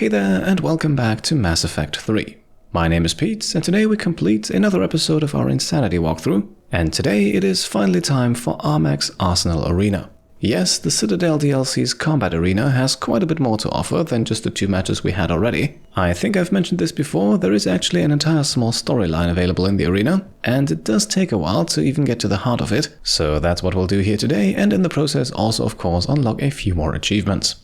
Hey there, and welcome back to Mass Effect 3. My name is Pete, and today we complete another episode of our Insanity walkthrough, and today it is finally time for Armax Arsenal Arena. Yes, the Citadel DLC's combat arena has quite a bit more to offer than just the 2 matches we had already. I think I've mentioned this before, there is actually an entire small storyline available in the arena, and it does take a while to even get to the heart of it, so that's what we'll do here today, and in the process also of course unlock a few more achievements.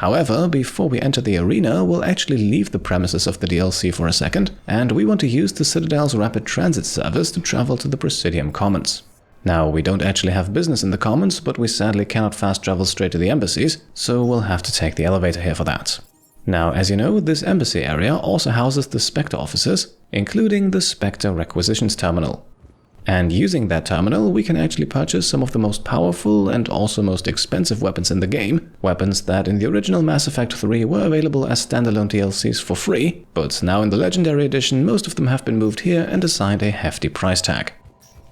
However, before we enter the arena, we'll actually leave the premises of the DLC for a second, and we want to use the Citadel's rapid transit service to travel to the Presidium Commons. Now, we don't actually have business in the Commons, but we sadly cannot fast travel straight to the embassies, so we'll have to take the elevator here for that. Now, as you know, this embassy area also houses the Spectre offices, including the Spectre Requisitions Terminal. And using that terminal, we can actually purchase some of the most powerful and also most expensive weapons in the game, weapons that in the original Mass Effect 3 were available as standalone DLCs for free, but now in the Legendary Edition most of them have been moved here and assigned a hefty price tag.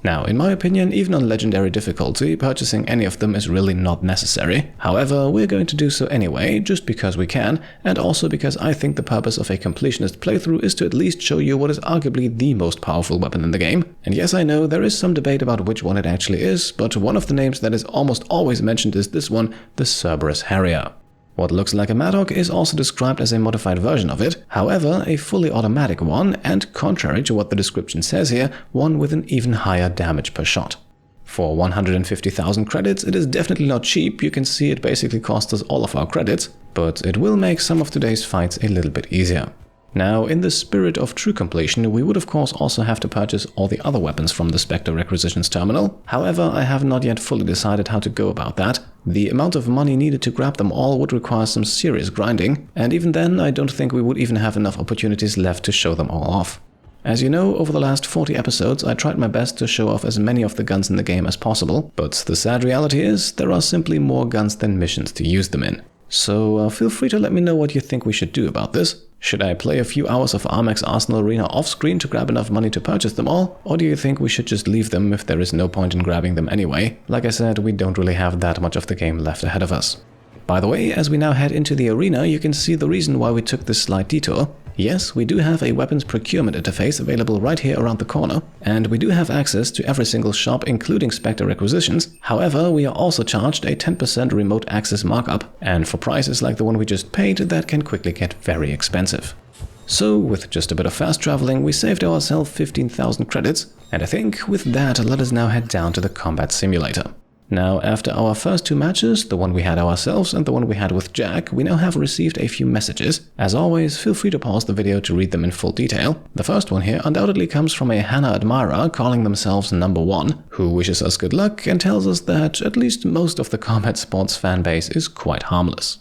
Now, in my opinion, even on Legendary difficulty, purchasing any of them is really not necessary. However, we're going to do so anyway, just because we can, and also because I think the purpose of a completionist playthrough is to at least show you what is arguably the most powerful weapon in the game. And yes, I know there is some debate about which one it actually is, but one of the names that is almost always mentioned is this one, the Cerberus Harrier. What looks like a Maddock is also described as a modified version of it, however, a fully automatic one, and contrary to what the description says here, one with an even higher damage per shot. For 150,000 credits, it is definitely not cheap. You can see it basically cost us all of our credits, but it will make some of today's fights a little bit easier. Now, in the spirit of true completion, we would of course also have to purchase all the other weapons from the Spectre Requisitions Terminal. However, I have not yet fully decided how to go about that. The amount of money needed to grab them all would require some serious grinding, and even then I don't think we would even have enough opportunities left to show them all off. As you know, over the last 40 episodes I tried my best to show off as many of the guns in the game as possible, but the sad reality is there are simply more guns than missions to use them in. So feel free to let me know what you think we should do about this. Should I play a few hours of Armax Arsenal Arena off-screen to grab enough money to purchase them all? Or do you think we should just leave them if there is no point in grabbing them anyway? Like I said, we don't really have that much of the game left ahead of us. By the way, as we now head into the arena, you can see the reason why we took this slight detour. Yes, we do have a weapons procurement interface available right here around the corner, and we do have access to every single shop including Spectre Requisitions. However, we are also charged a 10% remote access markup, and for prices like the one we just paid, that can quickly get very expensive. So, with just a bit of fast traveling, we saved ourselves 15,000 credits, and I think with that, let us now head down to the combat simulator. Now, after our first 2 matches, the one we had ourselves and the one we had with Jack, we now have received a few messages. As always, feel free to pause the video to read them in full detail. The first one here undoubtedly comes from a Hannah admirer calling themselves Number 1, who wishes us good luck and tells us that at least most of the combat sports fanbase is quite harmless.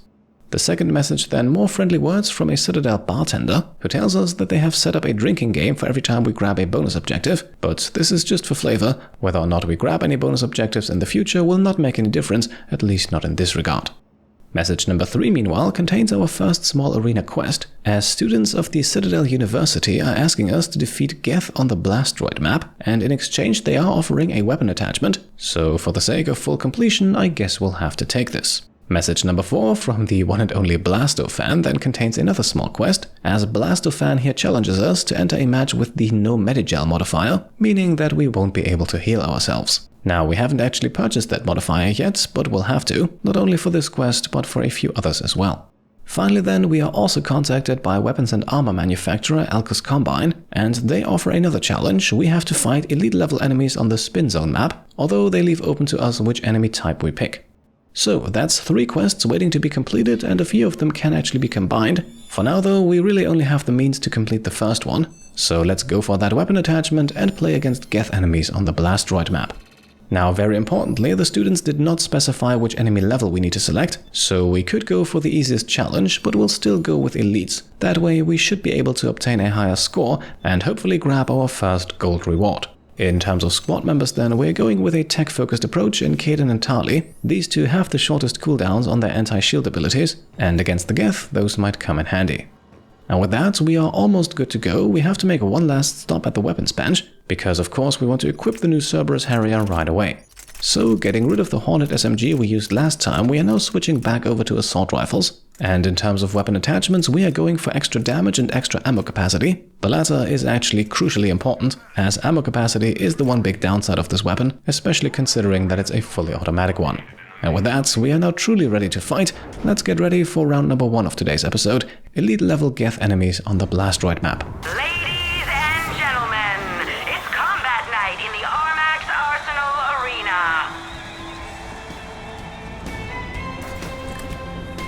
The second message then more friendly words from a Citadel bartender who tells us that they have set up a drinking game for every time we grab a bonus objective, but this is just for flavor. Whether or not we grab any bonus objectives in the future will not make any difference, at least not in this regard. Message number 3, meanwhile, contains our first small arena quest, as students of the Citadel University are asking us to defeat Geth on the Blastroid map, and in exchange they are offering a weapon attachment, so for the sake of full completion I guess we'll have to take this. Message number 4 from the one and only Blastofan then contains another small quest, as Blastofan here challenges us to enter a match with the no Medi-Gel modifier, meaning that we won't be able to heal ourselves. Now, we haven't actually purchased that modifier yet, but we'll have to, not only for this quest, but for a few others as well. Finally then, we are also contacted by weapons and armor manufacturer Alcus Combine, and they offer another challenge. We have to fight elite level enemies on the Spin Zone map, although they leave open to us which enemy type we pick. So that's 3 quests waiting to be completed, and a few of them can actually be combined. For now though, we really only have the means to complete the first one, so let's go for that weapon attachment and play against Geth enemies on the Blastroid map. Now, very importantly, the students did not specify which enemy level we need to select, so we could go for the easiest challenge, but we'll still go with elites. That way we should be able to obtain a higher score and hopefully grab our first gold reward. In terms of squad members then, we're going with a tech-focused approach in Kaidan and Tali. These two have the shortest cooldowns on their anti-shield abilities, and against the Geth, those might come in handy. And with that, we are almost good to go. We have to make one last stop at the weapons bench, because of course we want to equip the new Cerberus Harrier right away. So, getting rid of the Hornet SMG we used last time, we are now switching back over to assault rifles. And in terms of weapon attachments, we are going for extra damage and extra ammo capacity. The latter is actually crucially important, as ammo capacity is the one big downside of this weapon, especially considering that it's a fully automatic one. And with that, we are now truly ready to fight. Let's get ready for round number 1 of today's episode, elite level Geth enemies on the Blastroid map. Ladies and gentlemen, it's combat night in the Armax Arsenal Arena.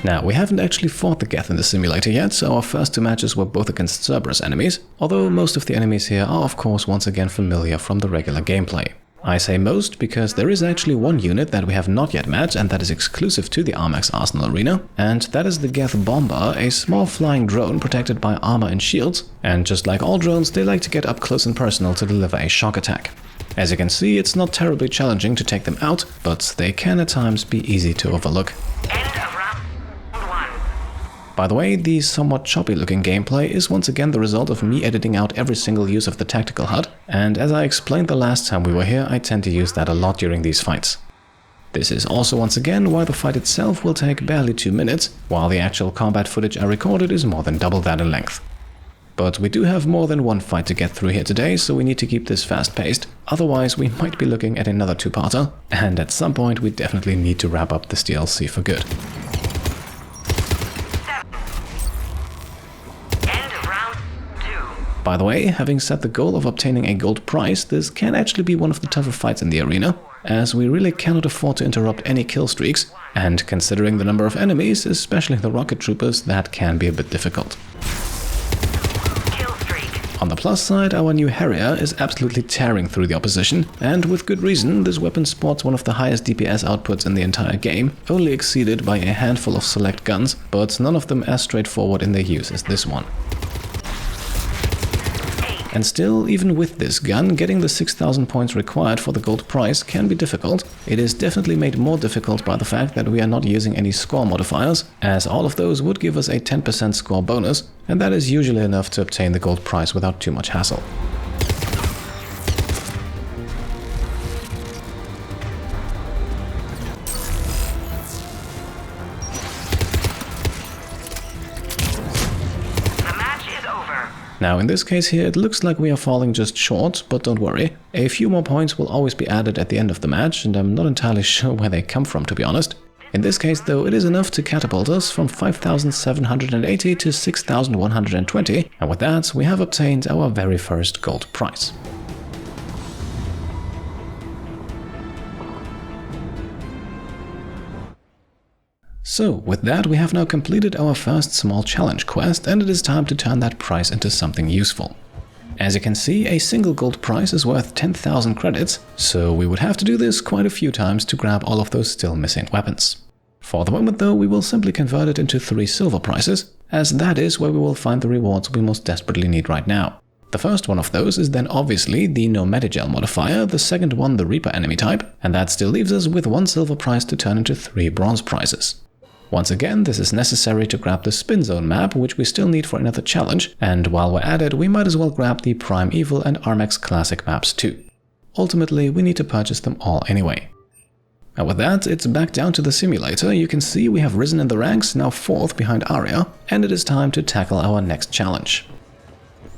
Now, we haven't actually fought the Geth in the simulator yet, so our first 2 matches were both against Cerberus enemies, although most of the enemies here are of course once again familiar from the regular gameplay. I say most because there is actually one unit that we have not yet met and that is exclusive to the Armax Arsenal Arena, and that is the Geth Bomber, a small flying drone protected by armor and shields, and just like all drones, they like to get up close and personal to deliver a shock attack. As you can see, it's not terribly challenging to take them out, but they can at times be easy to overlook. End of round 1. By the way, the somewhat choppy looking gameplay is once again the result of me editing out every single use of the tactical HUD, and as I explained the last time we were here, I tend to use that a lot during these fights. This is also once again why the fight itself will take barely 2 minutes, while the actual combat footage I recorded is more than double that in length. But we do have more than one fight to get through here today, so we need to keep this fast-paced, otherwise we might be looking at another 2-parter, and at some point we definitely need to wrap up this DLC for good. By the way, having set the goal of obtaining a gold prize, this can actually be one of the tougher fights in the arena, as we really cannot afford to interrupt any kill streaks, and considering the number of enemies, especially the rocket troopers, that can be a bit difficult. On the plus side, our new Harrier is absolutely tearing through the opposition, and with good reason. This weapon sports one of the highest DPS outputs in the entire game, only exceeded by a handful of select guns, but none of them as straightforward in their use as this one. And still, even with this gun, getting the 6,000 points required for the gold prize can be difficult. It is definitely made more difficult by the fact that we are not using any score modifiers, as all of those would give us a 10% score bonus, and that is usually enough to obtain the gold prize without too much hassle. Now in this case here, it looks like we are falling just short, but don't worry. A few more points will always be added at the end of the match, and I'm not entirely sure where they come from, to be honest. In this case though, it is enough to catapult us from 5,780 to 6,120, and with that we have obtained our very first gold prize. So, with that, we have now completed our first small challenge quest, and it is time to turn that prize into something useful. As you can see, a single gold prize is worth 10,000 credits, so we would have to do this quite a few times to grab all of those still missing weapons. For the moment though, we will simply convert it into 3 silver prizes, as that is where we will find the rewards we most desperately need right now. The first one of those is then obviously the no Medi-Gel modifier, the second one the Reaper enemy type, and that still leaves us with 1 silver prize to turn into 3 bronze prizes. Once again, this is necessary to grab the Spin Zone map, which we still need for another challenge, and while we're at it, we might as well grab the Prime Evil and Armax Classic maps too. Ultimately, we need to purchase them all anyway. And with that, it's back down to the simulator. You can see we have risen in the ranks, now 4th behind Aria, and it is time to tackle our next challenge.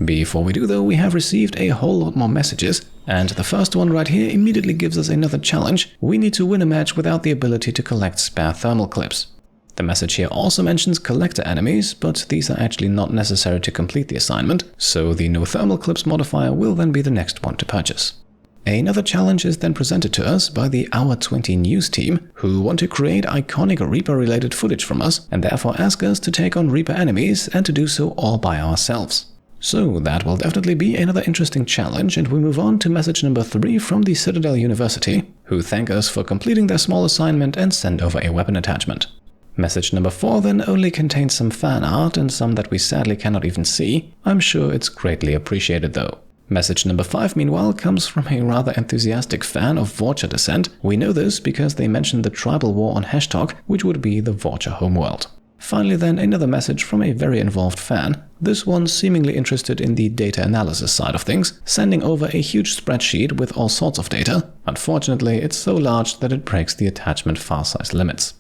Before we do though, we have received a whole lot more messages, and the first one right here immediately gives us another challenge. We need to win a match without the ability to collect spare thermal clips. The message here also mentions collector enemies, but these are actually not necessary to complete the assignment, so the no thermal clips modifier will then be the next one to purchase. Another challenge is then presented to us by the Hour 20 News team, who want to create iconic Reaper-related footage from us, and therefore ask us to take on Reaper enemies and to do so all by ourselves. So that will definitely be another interesting challenge, and we move on to message number 3 from the Citadel University, who thank us for completing their small assignment and send over a weapon attachment. Message number 4 then only contains some fan art and some that we sadly cannot even see. I'm sure it's greatly appreciated though. Message number 5 meanwhile comes from a rather enthusiastic fan of Vorcha descent. We know this because they mentioned the tribal war on Hashtok, which would be the Vorcha homeworld. Finally then another message from a very involved fan, this one seemingly interested in the data analysis side of things, sending over a huge spreadsheet with all sorts of data. Unfortunately, it's so large that it breaks the attachment file size limits.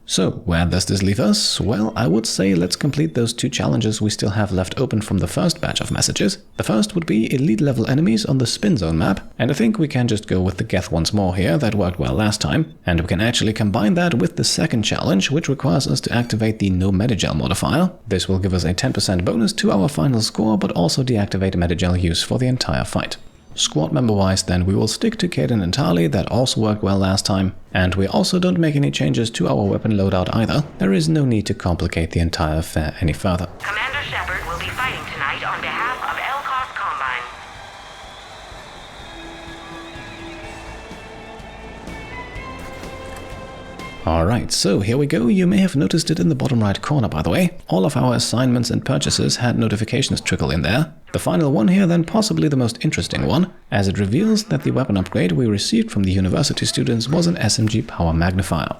So, where does this leave us? Well, I would say let's complete those 2 challenges we still have left open from the first batch of messages. The first would be elite level enemies on the Spin Zone map, and I think we can just go with the Geth once more here, that worked well last time. And we can actually combine that with the second challenge, which requires us to activate the no Medi-Gel modifier. This will give us a 10% bonus to our final score, but also deactivate Medi-Gel use for the entire fight. Squad member wise then we will stick to Kaden and Tali, that also worked well last time, and we also don't make any changes to our weapon loadout either. There is no need to complicate the entire affair any further. Commander Shepard will be fighting tonight on behalf of Elcos Combine. Alright, so here we go. You may have noticed it in the bottom right corner, by the way. All of our assignments and purchases had notifications trickle in there. The final one here, then possibly the most interesting one, as it reveals that the weapon upgrade we received from the university students was an SMG power magnifier.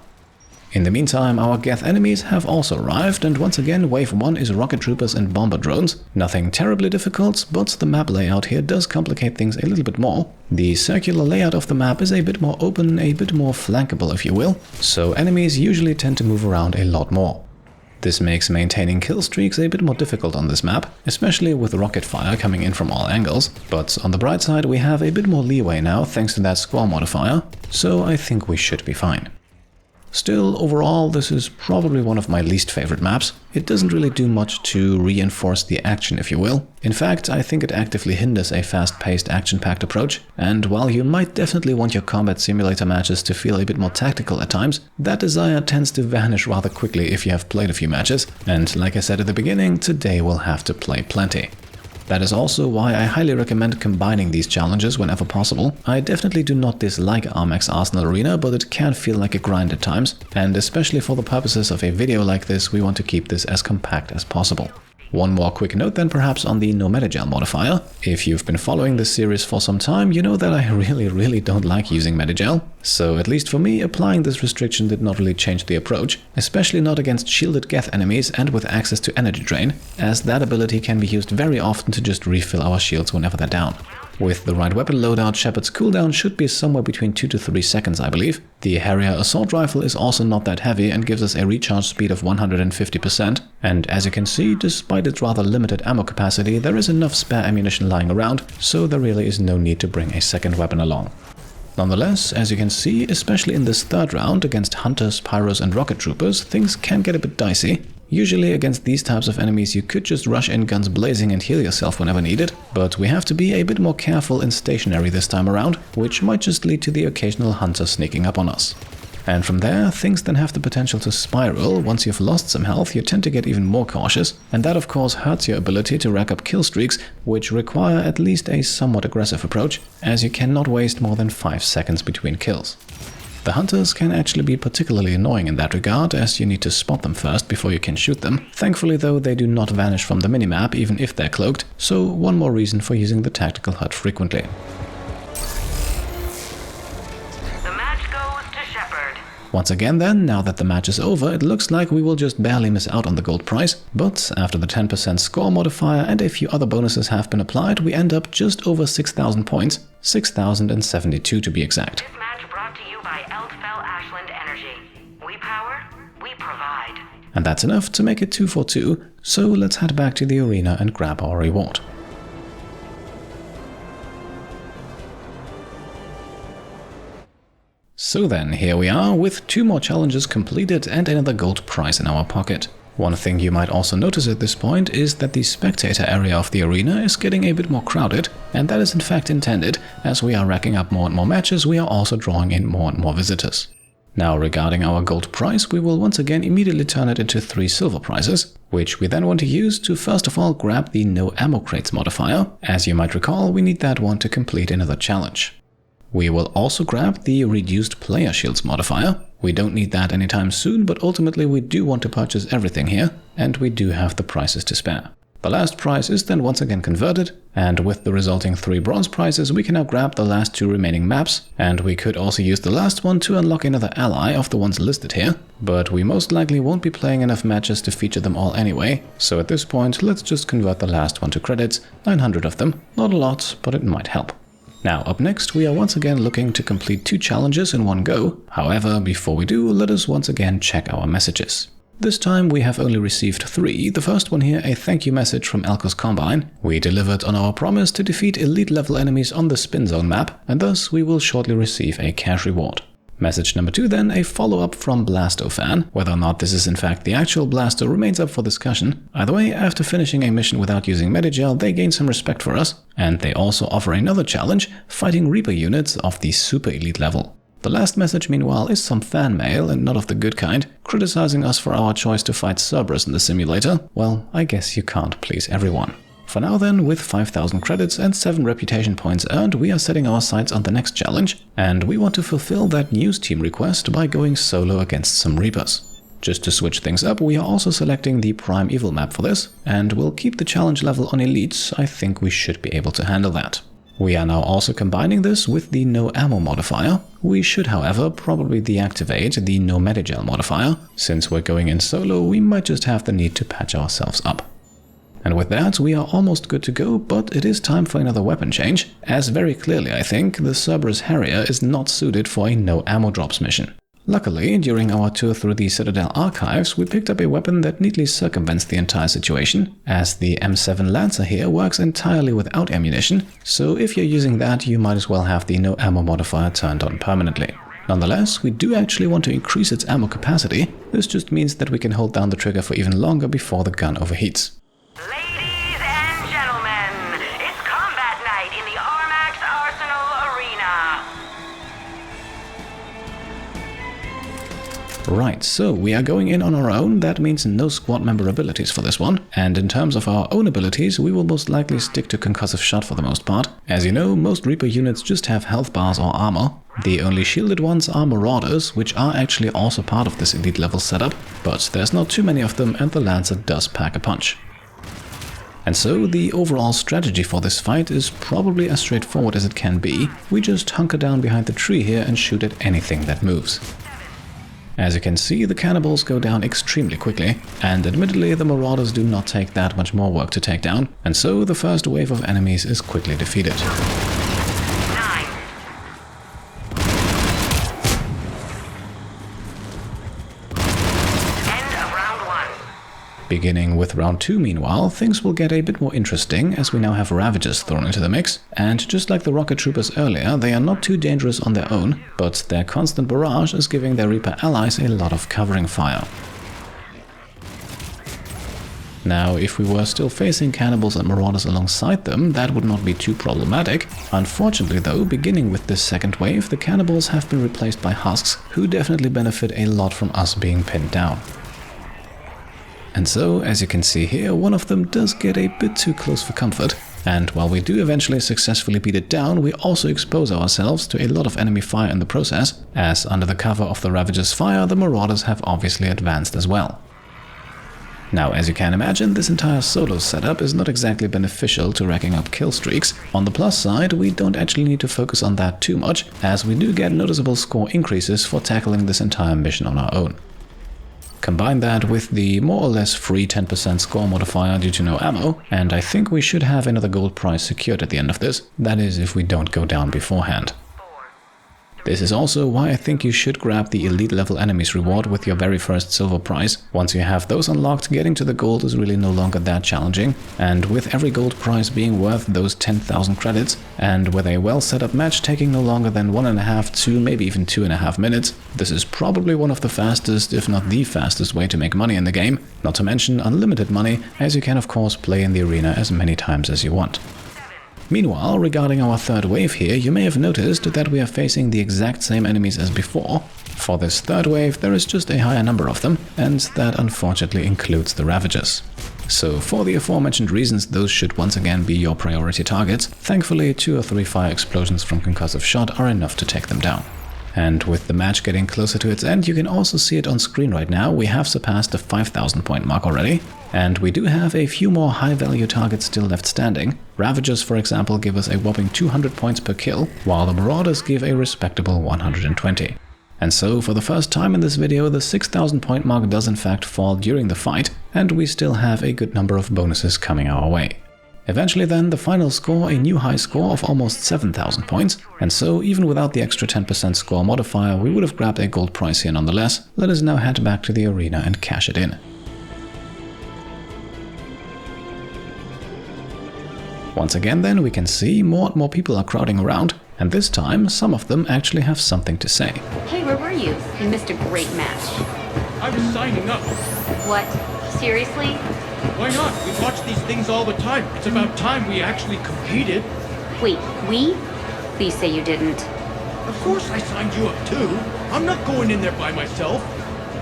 In the meantime, our Geth enemies have also arrived, and once again wave 1 is rocket troopers and bomber drones. Nothing terribly difficult, but the map layout here does complicate things a little bit more. The circular layout of the map is a bit more open, a bit more flankable if you will, so enemies usually tend to move around a lot more. This makes maintaining kill streaks a bit more difficult on this map, especially with rocket fire coming in from all angles, but on the bright side we have a bit more leeway now thanks to that squall modifier, so I think we should be fine. Still, overall, this is probably one of my least favorite maps. It doesn't really do much to reinforce the action, if you will. In fact, I think it actively hinders a fast-paced, action-packed approach, and while you might definitely want your combat simulator matches to feel a bit more tactical at times, that desire tends to vanish rather quickly if you have played a few matches, and like I said at the beginning, today we'll have to play plenty. That is also why I highly recommend combining these challenges whenever possible. I definitely do not dislike Armax Arsenal Arena, but it can feel like a grind at times, and especially for the purposes of a video like this, we want to keep this as compact as possible. One more quick note then perhaps on the no Medi-Gel modifier. If you've been following this series for some time, you know that I really don't like using Medi-Gel. So at least for me, applying this restriction did not really change the approach, especially not against shielded Geth enemies and with access to energy drain, as that ability can be used very often to just refill our shields whenever they're down. With the right weapon loadout, Shepard's cooldown should be somewhere between 2 to 3 seconds, I believe. The Harrier assault rifle is also not that heavy and gives us a recharge speed of 150%, and as you can see, despite its rather limited ammo capacity, there is enough spare ammunition lying around, so there really is no need to bring a second weapon along. Nonetheless, as you can see, especially in this third round against hunters, pyros and rocket troopers, things can get a bit dicey. Usually against these types of enemies you could just rush in guns blazing and heal yourself whenever needed, but we have to be a bit more careful and stationary this time around, which might just lead to the occasional hunter sneaking up on us. And from there, things then have the potential to spiral. Once you've lost some health, you tend to get even more cautious, and that of course hurts your ability to rack up kill streaks, which require at least a somewhat aggressive approach, as you cannot waste more than 5 seconds between kills. The hunters can actually be particularly annoying in that regard, as you need to spot them first before you can shoot them. Thankfully though, they do not vanish from the minimap even if they're cloaked, so one more reason for using the tactical HUD frequently. The match goes to Shepard. Once again then, now that the match is over, it looks like we will just barely miss out on the gold prize, but after the 10% score modifier and a few other bonuses have been applied, we end up just over 6,000 points, 6,072 to be exact. This match brought to you by We power, we provide. And that's enough to make it 2 for 2, so let's head back to the arena and grab our reward. So then, here we are with 2 more challenges completed and another gold prize in our pocket. One thing you might also notice at this point is that the spectator area of the arena is getting a bit more crowded, and that is in fact intended. As we are racking up more and more matches, we are also drawing in more and more visitors. Now regarding our gold prize, we will once again immediately turn it into 3 silver prizes, which we then want to use to first of all grab the no ammo crates modifier. As you might recall, we need that one to complete another challenge. We will also grab the reduced player shields modifier. We don't need that anytime soon, but ultimately we do want to purchase everything here, and we do have the prices to spare. The last prize is then once again converted, and with the resulting 3 bronze prizes we can now grab the last 2 remaining maps, and we could also use the last one to unlock another ally of the ones listed here, but we most likely won't be playing enough matches to feature them all anyway, so at this point let's just convert the last one to credits, 900 of them, not a lot, but it might help. Now, up next, we are once again looking to complete 2 challenges in one go. However, before we do, let us once again check our messages. This time we have only received 3. The first one here, a thank you message from Elko's Combine. We delivered on our promise to defeat elite level enemies on the Spin Zone map, and thus we will shortly receive a cash reward. Message number 2 then, a follow-up from Blastofan. Whether or not this is in fact the actual Blasto remains up for discussion. Either way, after finishing a mission without using Medi-Gel, they gain some respect for us, and they also offer another challenge, fighting Reaper units of the super elite level. The last message, meanwhile, is some fan mail, and not of the good kind, criticizing us for our choice to fight Cerberus in the simulator. Well, I guess you can't please everyone. For now then, with 5,000 credits and 7 reputation points earned, we are setting our sights on the next challenge, and we want to fulfill that news team request by going solo against some Reapers. Just to switch things up, we are also selecting the Prime Evil map for this, and we'll keep the challenge level on Elites. I think we should be able to handle that. We are now also combining this with the no ammo modifier. We should, however, probably deactivate the no Medi-Gel modifier. Since we're going in solo, we might just have the need to patch ourselves up. And with that, we are almost good to go, but it is time for another weapon change, as very clearly I think the Cerberus Harrier is not suited for a no ammo drops mission. Luckily, during our tour through the Citadel archives, we picked up a weapon that neatly circumvents the entire situation, as the M7 Lancer here works entirely without ammunition, so if you're using that, you might as well have the no ammo modifier turned on permanently. Nonetheless, we do actually want to increase its ammo capacity. This just means that we can hold down the trigger for even longer before the gun overheats. Ladies and gentlemen, it's combat night in the Armax Arsenal Arena. Right, so we are going in on our own. That means no squad member abilities for this one. And in terms of our own abilities, we will most likely stick to Concussive Shot for the most part. As you know, most Reaper units just have health bars or armor. The only shielded ones are Marauders, which are actually also part of this elite level setup, but there's not too many of them and the Lancer does pack a punch. And so the overall strategy for this fight is probably as straightforward as it can be. We just hunker down behind the tree here and shoot at anything that moves. As you can see, the cannibals go down extremely quickly, and admittedly the Marauders do not take that much more work to take down, and so the first wave of enemies is quickly defeated. Beginning with round 2, meanwhile, things will get a bit more interesting as we now have Ravagers thrown into the mix, and just like the Rocket Troopers earlier, they are not too dangerous on their own, but their constant barrage is giving their Reaper allies a lot of covering fire. Now, if we were still facing cannibals and marauders alongside them, that would not be too problematic. Unfortunately though, beginning with this second wave, the cannibals have been replaced by husks, who definitely benefit a lot from us being pinned down. And so, as you can see here, one of them does get a bit too close for comfort, and while we do eventually successfully beat it down, we also expose ourselves to a lot of enemy fire in the process, as under the cover of the Ravager's fire, the Marauders have obviously advanced as well. Now, as you can imagine, this entire solo setup is not exactly beneficial to racking up kill streaks. On the plus side, we don't actually need to focus on that too much, as we do get noticeable score increases for tackling this entire mission on our own. Combine that with the more or less free 10% score modifier due to no ammo, and I think we should have another gold prize secured at the end of this. That is, if we don't go down beforehand. This is also why I think you should grab the elite level enemies reward with your very first silver prize. Once you have those unlocked, getting to the gold is really no longer that challenging, and with every gold prize being worth those 10,000 credits, and with a well set up match taking no longer than 1.5 to maybe even 2.5 minutes, this is probably one of the fastest, if not the fastest way to make money in the game, not to mention unlimited money, as you can of course play in the arena as many times as you want. Meanwhile, regarding our third wave here, you may have noticed that we are facing the exact same enemies as before. For this third wave, there is just a higher number of them, and that unfortunately includes the Ravagers. So for the aforementioned reasons, those should once again be your priority targets. Thankfully, 2 or 3 fire explosions from Concussive Shot are enough to take them down. And with the match getting closer to its end, you can also see it on screen right now, we have surpassed the 5,000 point mark already. And we do have a few more high value targets still left standing. Ravagers, for example, give us a whopping 200 points per kill, while the Marauders give a respectable 120. And so, for the first time in this video, the 6,000 point mark does in fact fall during the fight, and we still have a good number of bonuses coming our way. Eventually then, the final score, a new high score of almost 7,000 points, and so even without the extra 10% score modifier, we would have grabbed a gold prize here nonetheless. Let us now head back to the arena and cash it in. Once again then, we can see more and more people are crowding around, and this time some of them actually have something to say. Hey, where were you? You missed a great match. I was signing up. What? Seriously? Why not? We watch these things all the time. It's about time we actually competed. Wait, we? Please say you didn't. Of course I signed you up too. I'm not going in there by myself.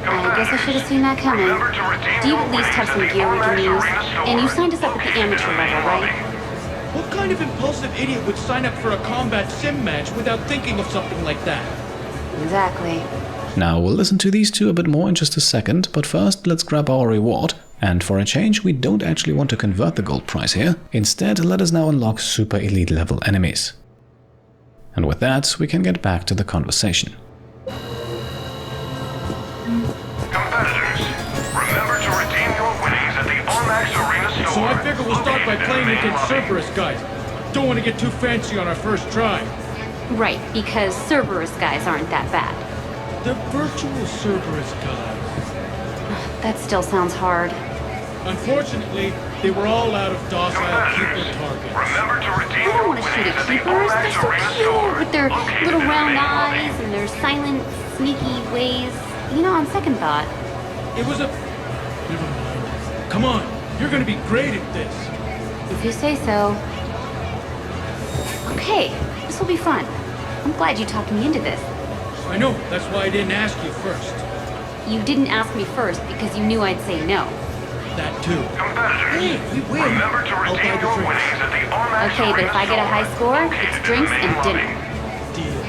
I guess I should have seen that coming. Do you at least have some gear we can use? And you signed us up at the amateur level, right? What kind of impulsive idiot would sign up for a combat sim match without thinking of something like that? Exactly. Now we'll listen to these two a bit more in just a second, but first let's grab our reward. And for a change, we don't actually want to convert the gold prize here. Instead, let us now unlock super elite level enemies. And with that, we can get back to the conversation. Competitors, remember to redeem your winnings at the Armax Arena store. So I figure we'll start by playing against Cerberus guys. Don't want to get too fancy on our first try. Right, because Cerberus guys aren't that bad. The virtual Cerberus guys. That still sounds hard. Unfortunately, they were all out of docile keeper Competitors, targets. remember to I redeem don't your want to shoot winnings at at the keepers. They're Armax so Arena cute store. with their Located little in the round main lobby. eyes and their silent, sneaky ways. You know, on second thought. It was a... Never mind. Come on, you're gonna be great at this. If you say so. Okay, this will be fun. I'm glad you talked me into this. I know, that's why I didn't ask you first. You didn't ask me first because you knew I'd say no. That too. Competitors, Hey, we win. remember to I'll buy redeem the your drinks. winnings at the Armax Okay, but Arena if I get a high store. score, Located it's in the drinks main and lobby. dinner. Deal.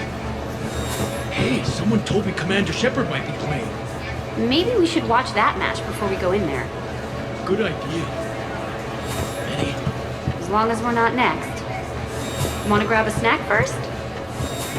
Hey, someone told me Commander Shepard might be playing. Maybe we should watch that match before we go in there. Good idea. Ready? As long as we're not next. Want to grab a snack first?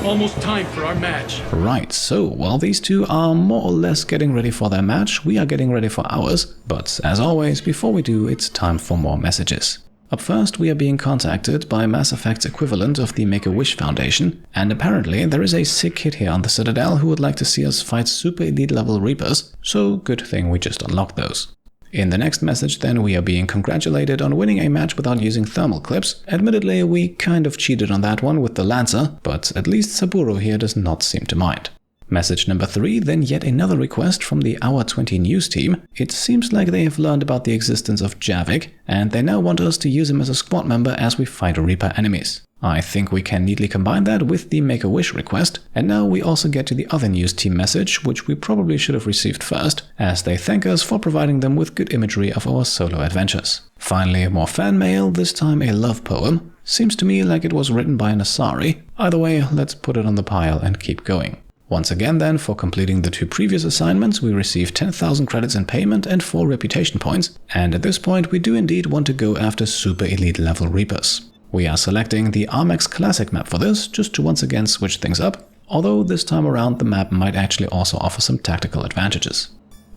Almost time for our match. Right, so while these two are more or less getting ready for their match, we are getting ready for ours. But as always, before we do, it's time for more messages. Up first, we are being contacted by Mass Effect's equivalent of the Make-A-Wish Foundation, and apparently there is a sick kid here on the Citadel who would like to see us fight super elite level Reapers, so good thing we just unlocked those. In the next message then, we are being congratulated on winning a match without using thermal clips. Admittedly, we kind of cheated on that one with the Lancer, but at least Saburo here does not seem to mind. Message number 3, then yet another request from the Hour 20 news team. It seems like they have learned about the existence of Javik, and they now want us to use him as a squad member as we fight Reaper enemies. I think we can neatly combine that with the Make-A-Wish request, and now we also get to the other news team message, which we probably should have received first, as they thank us for providing them with good imagery of our solo adventures. Finally, more fan mail, this time a love poem. Seems to me like it was written by an Asari. Either way, let's put it on the pile and keep going. Once again then, for completing the 2 previous assignments, we received 10,000 credits in payment and 4 reputation points, and at this point we do indeed want to go after super elite level Reapers. We are selecting the Armax Classic map for this, just to once again switch things up, although this time around the map might actually also offer some tactical advantages.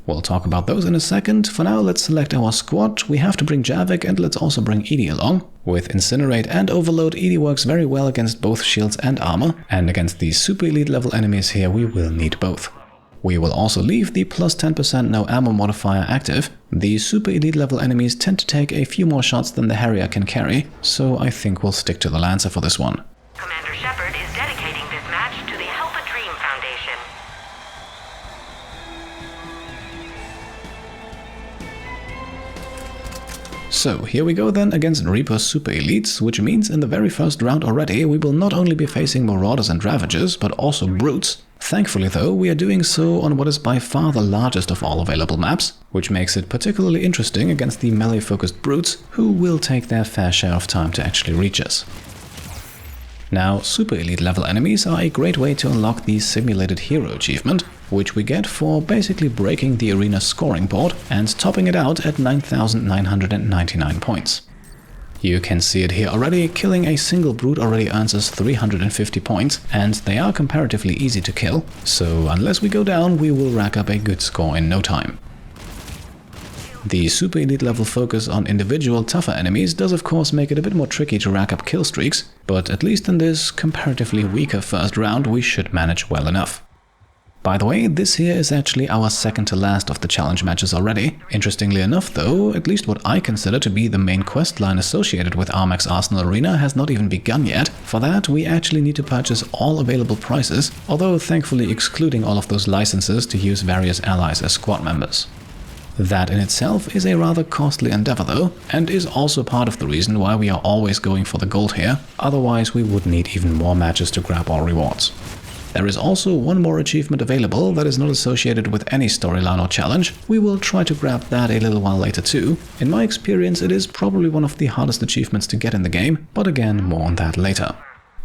We'll talk about those in a second. For now, let's select our squad. We have to bring Javik, and let's also bring Edie along. With Incinerate and Overload, Edie works very well against both shields and armor, and against these super elite level enemies here we will need both. We will also leave the plus 10% no ammo modifier active. The super elite level enemies tend to take a few more shots than the Harrier can carry, so I think we'll stick to the Lancer for this one. Commander Shepard is dedicating this match to the Help a Dream Foundation. So here we go then against Reaper Super Elites, which means in the very first round already we will not only be facing Marauders and Ravagers, but also Brutes. Thankfully though, we are doing so on what is by far the largest of all available maps, which makes it particularly interesting against the melee-focused Brutes, who will take their fair share of time to actually reach us. Now, super elite level enemies are a great way to unlock the Simulated Hero achievement, which we get for basically breaking the arena scoring board and topping it out at 9,999 points. You can see it here already. Killing a single brute already earns us 350 points, and they are comparatively easy to kill, so unless we go down, we will rack up a good score in no time. The super elite level focus on individual tougher enemies does of course make it a bit more tricky to rack up kill streaks, but at least in this comparatively weaker first round we should manage well enough. By the way, this here is actually our second to last of the challenge matches already. Interestingly enough though, at least what I consider to be the main questline associated with Armax Arsenal Arena has not even begun yet. For that, we actually need to purchase all available prices, although thankfully excluding all of those licenses to use various allies as squad members. That in itself is a rather costly endeavor though, and is also part of the reason why we are always going for the gold here, otherwise we would need even more matches to grab our rewards. There is also one more achievement available that is not associated with any storyline or challenge. We will try to grab that a little while later too. In my experience, it is probably one of the hardest achievements to get in the game, but again, more on that later.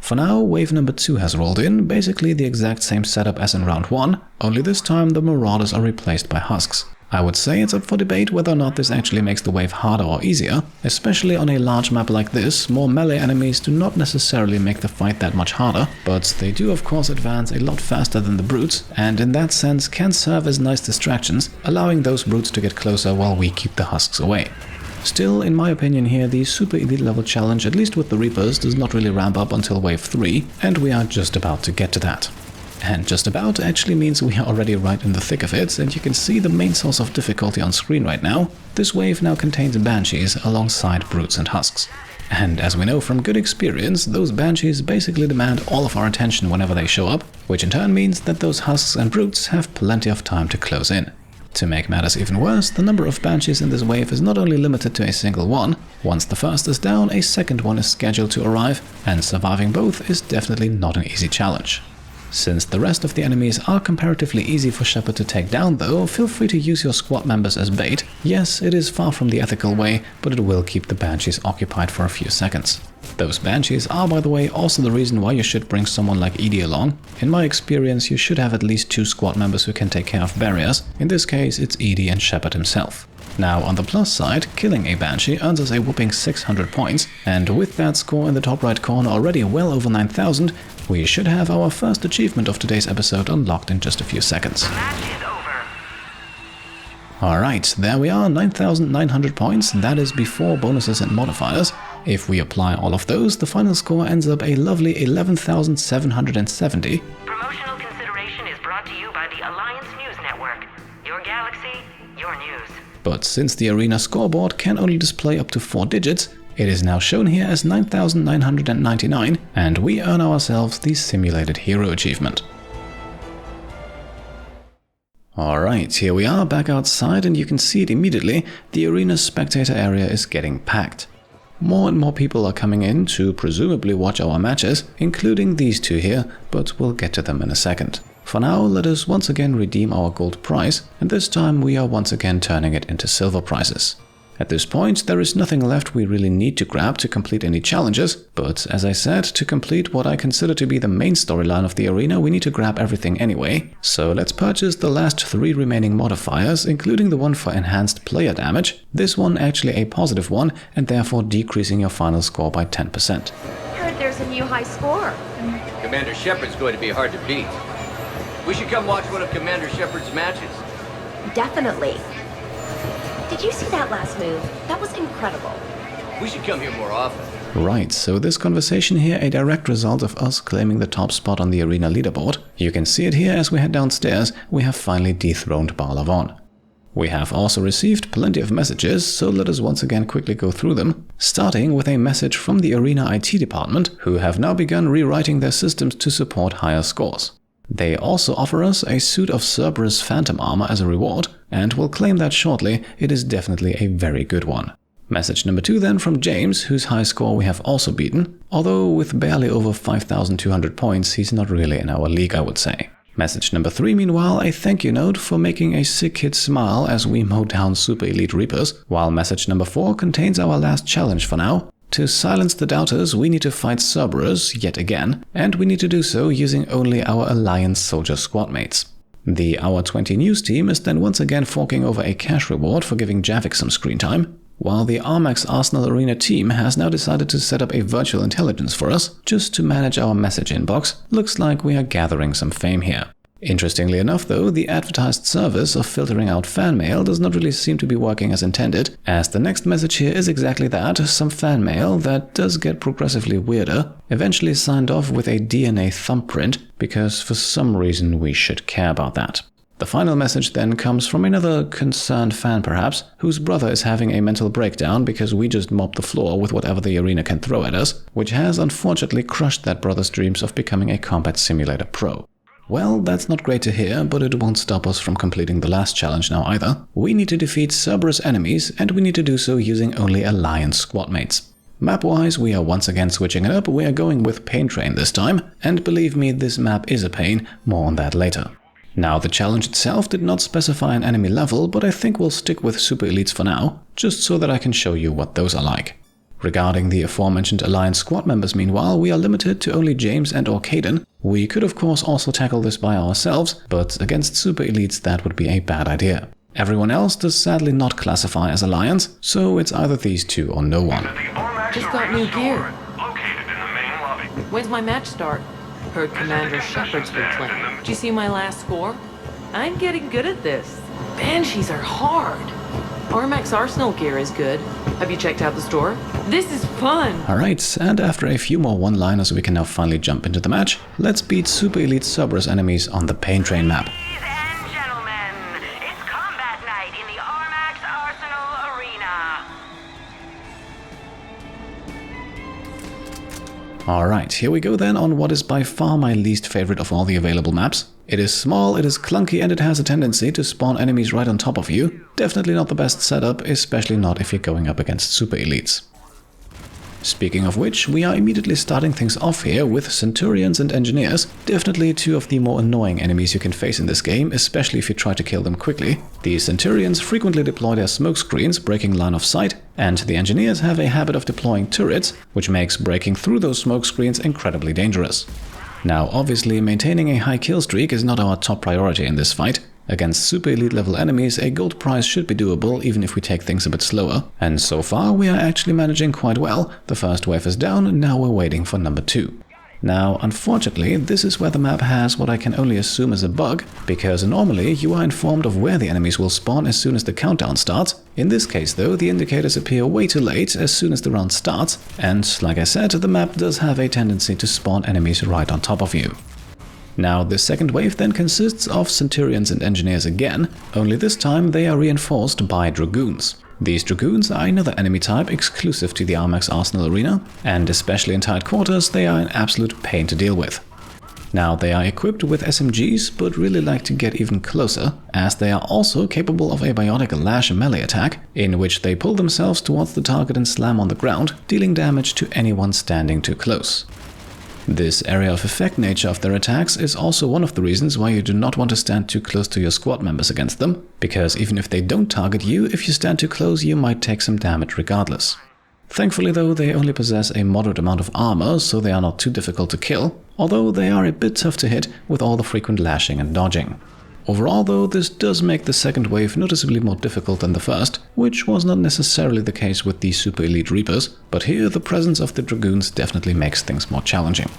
For now, wave number 2 has rolled in, basically the exact same setup as in round 1, only this time the Marauders are replaced by husks. I would say it's up for debate whether or not this actually makes the wave harder or easier. Especially on a large map like this, more melee enemies do not necessarily make the fight that much harder, but they do of course advance a lot faster than the brutes, and in that sense can serve as nice distractions, allowing those brutes to get closer while we keep the husks away. Still, in my opinion here, the super elite level challenge, at least with the Reapers, does not really ramp up until wave 3, and we are just about to get to that. And just about actually means we are already right in the thick of it, and you can see the main source of difficulty on screen right now. This wave now contains Banshees alongside Brutes and Husks. And as we know from good experience, those Banshees basically demand all of our attention whenever they show up, which in turn means that those Husks and Brutes have plenty of time to close in. To make matters even worse, the number of Banshees in this wave is not only limited to a single one. Once the first is down, a second one is scheduled to arrive, and surviving both is definitely not an easy challenge. Since the rest of the enemies are comparatively easy for Shepard to take down though, feel free to use your squad members as bait. Yes, it is far from the ethical way, but it will keep the Banshees occupied for a few seconds. Those Banshees are, by the way, also the reason why you should bring someone like Edie along. In my experience, you should have at least 2 squad members who can take care of barriers. In this case, it's Edie and Shepard himself. Now, on the plus side, killing a Banshee earns us a whopping 600 points, and with that score in the top right corner already well over 9,000, we should have our first achievement of today's episode unlocked in just a few seconds. Alright, there we are, 9,900 points, that is before bonuses and modifiers. If we apply all of those, the final score ends up a lovely 11,770. Promotional consideration is brought to you by the Alliance News Network. Your galaxy, your news. But since the arena scoreboard can only display up to 4 digits, it is now shown here as 9,999, and we earn ourselves the Simulated Hero achievement. Alright, here we are back outside, and you can see it immediately, the arena's spectator area is getting packed. More and more people are coming in to presumably watch our matches, including these 2 here, but we'll get to them in a second. For now, let us once again redeem our gold price, and this time we are once again turning it into silver prices. At this point, there is nothing left we really need to grab to complete any challenges, but as I said, to complete what I consider to be the main storyline of the arena, we need to grab everything anyway. So let's purchase the last 3 remaining modifiers, including the one for enhanced player damage, this one actually a positive one, and therefore decreasing your final score by 10%. Heard there's a new high score. Commander Shepard's going to be hard to beat. We should come watch one of Commander Shepard's matches. Definitely. Did you see that last move? That was incredible. We should come here more often. Right, so this conversation here a direct result of us claiming the top spot on the arena leaderboard. You can see it here as we head downstairs, we have finally dethroned Barlavon. We have also received plenty of messages, so let us once again quickly go through them, starting with a message from the arena IT department, who have now begun rewriting their systems to support higher scores. They also offer us a suit of Cerberus phantom armor as a reward, and we'll claim that shortly. It is definitely a very good one. Message number 2 then from James, whose high score we have also beaten, although with barely over 5,200 points he's not really in our league, I would say. Message number 3 meanwhile a thank you note for making a sick kid smile as we mow down super elite Reapers, while message number 4 contains our last challenge for now. To silence the doubters, we need to fight Cerberus yet again, and we need to do so using only our Alliance soldier squad mates. The Hour 20 news team is then once again forking over a cash reward for giving Javik some screen time, while the Armax Arsenal Arena team has now decided to set up a virtual intelligence for us, just to manage our message inbox. Looks like we are gathering some fame here. Interestingly enough though, the advertised service of filtering out fan mail does not really seem to be working as intended, as the next message here is exactly that, some fan mail that does get progressively weirder, eventually signed off with a DNA thumbprint, because for some reason we should care about that. The final message then comes from another concerned fan perhaps, whose brother is having a mental breakdown because we just mopped the floor with whatever the arena can throw at us, which has unfortunately crushed that brother's dreams of becoming a combat simulator pro. Well, that's not great to hear, but it won't stop us from completing the last challenge now either. We need to defeat Cerberus enemies, and we need to do so using only Alliance squad mates. Map-wise, we are once again switching it up. We are going with Pain Train this time, and believe me, this map is a pain, more on that later. Now, the challenge itself did not specify an enemy level, but I think we'll stick with Super Elites for now, just so that I can show you what those are like. Regarding the aforementioned Alliance squad members, meanwhile, we are limited to only James and or Caden. We could of course also tackle this by ourselves, but against Super Elites that would be a bad idea. Everyone else does sadly not classify as Alliance, so it's either these two or no one. Just got new gear. Located in the main lobby. When's my match start? Heard Commander Shepard's been playing. Did you see my last score? I'm getting good at this. Banshees are hard. Armax Arsenal gear is good. Have you checked out the store? This is fun! Alright, and after a few more one-liners we can now finally jump into the match. Let's beat Super Elite Cerberus enemies on the Pain Train map. Ladies and gentlemen, it's combat night in the Armax Arsenal Arena. Alright, here we go then on what is by far my least favorite of all the available maps. It is small, it is clunky, and it has a tendency to spawn enemies right on top of you. Definitely not the best setup, especially not if you're going up against Super Elites. Speaking of which, we are immediately starting things off here with Centurions and Engineers, definitely two of the more annoying enemies you can face in this game, especially if you try to kill them quickly. The Centurions frequently deploy their smoke screens, breaking line of sight, and the Engineers have a habit of deploying turrets, which makes breaking through those smoke screens incredibly dangerous. Now, obviously, maintaining a high kill streak is not our top priority in this fight. Against Super Elite level enemies, a gold prize should be doable even if we take things a bit slower. And so far, we are actually managing quite well. The first wave is down, now we're waiting for number 2. Now, unfortunately, this is where the map has what I can only assume is a bug, because normally you are informed of where the enemies will spawn as soon as the countdown starts. In this case though, the indicators appear way too late as soon as the round starts, and like I said, the map does have a tendency to spawn enemies right on top of you. Now, the second wave then consists of Centurions and Engineers again, only this time they are reinforced by Dragoons. These Dragoons are another enemy type exclusive to the Armax Arsenal Arena, and especially in tight quarters they are an absolute pain to deal with. Now, they are equipped with SMGs, but really like to get even closer, as they are also capable of a biotic lash melee attack, in which they pull themselves towards the target and slam on the ground, dealing damage to anyone standing too close. This area of effect nature of their attacks is also one of the reasons why you do not want to stand too close to your squad members against them, because even if they don't target you, if you stand too close you might take some damage regardless. Thankfully though, they only possess a moderate amount of armor, so they are not too difficult to kill, although they are a bit tough to hit with all the frequent lashing and dodging. Overall though, this does make the second wave noticeably more difficult than the first, which was not necessarily the case with the Super Elite Reapers, but here the presence of the Dragoons definitely makes things more challenging.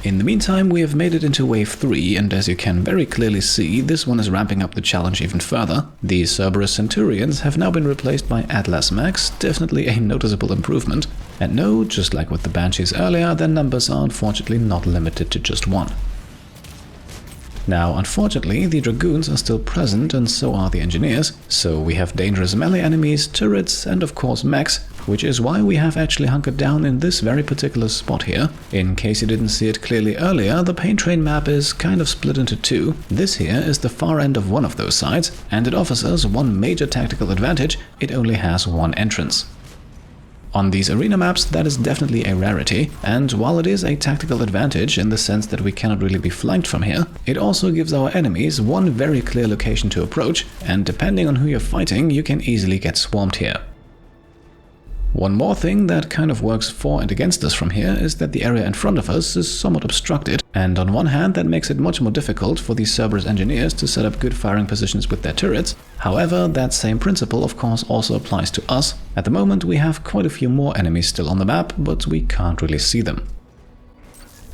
In the meantime, we have made it into wave 3, and as you can very clearly see, this one is ramping up the challenge even further. The Cerberus Centurions have now been replaced by Atlas Max, definitely a noticeable improvement. And no, just like with the Banshees earlier, their numbers are unfortunately not limited to just 1. Now, unfortunately, the Dragoons are still present and so are the Engineers, so we have dangerous melee enemies, turrets, and of course mechs, which is why we have actually hunkered down in this very particular spot here. In case you didn't see it clearly earlier, the Pain Train map is kind of split into 2. This here is the far end of one of those sides, and it offers us one major tactical advantage: it only has one entrance. On these arena maps, that is definitely a rarity, and while it is a tactical advantage in the sense that we cannot really be flanked from here, it also gives our enemies one very clear location to approach, and depending on who you're fighting, you can easily get swarmed here. One more thing that kind of works for and against us from here is that the area in front of us is somewhat obstructed, and on one hand that makes it much more difficult for the Cerberus Engineers to set up good firing positions with their turrets. However, that same principle of course also applies to us. At the moment we have quite a few more enemies still on the map, but we can't really see them.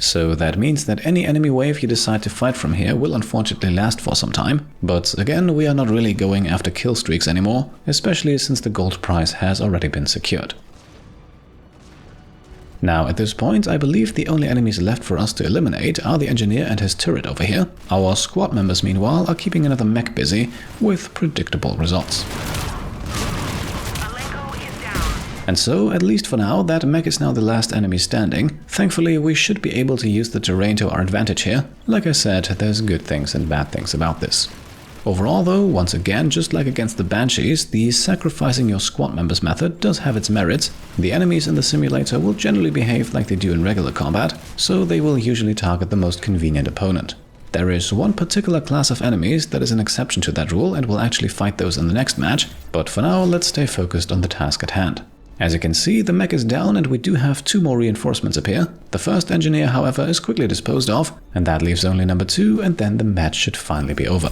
So that means that any enemy wave you decide to fight from here will unfortunately last for some time. But again, we are not really going after kill streaks anymore, especially since the gold prize has already been secured. Now at this point, I believe the only enemies left for us to eliminate are the engineer and his turret over here. Our squad members meanwhile are keeping another mech busy with predictable results. And so, at least for now, that mech is now the last enemy standing. Thankfully, we should be able to use the terrain to our advantage here. Like I said, there's good things and bad things about this. Overall though, once again, just like against the Banshees, the sacrificing your squad members method does have its merits. The enemies in the simulator will generally behave like they do in regular combat, so they will usually target the most convenient opponent. There is one particular class of enemies that is an exception to that rule and will actually fight those in the next match, but for now let's stay focused on the task at hand. As you can see, the mech is down and we do have 2 more reinforcements up here. The first engineer, however, is quickly disposed of, and that leaves only number 2, and then the match should finally be over.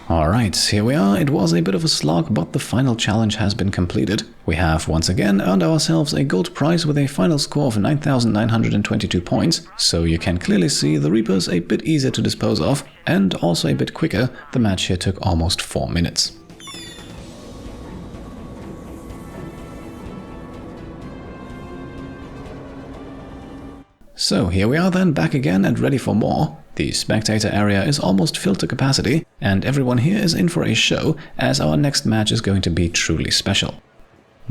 Alright, here we are. It was a bit of a slog, but the final challenge has been completed. We have once again earned ourselves a gold prize with a final score of 9,922 points, so you can clearly see the Reapers a bit easier to dispose of, and also a bit quicker. The match here took almost 4 minutes. So here we are then, back again and ready for more. The spectator area is almost filled to capacity, and everyone here is in for a show, as our next match is going to be truly special.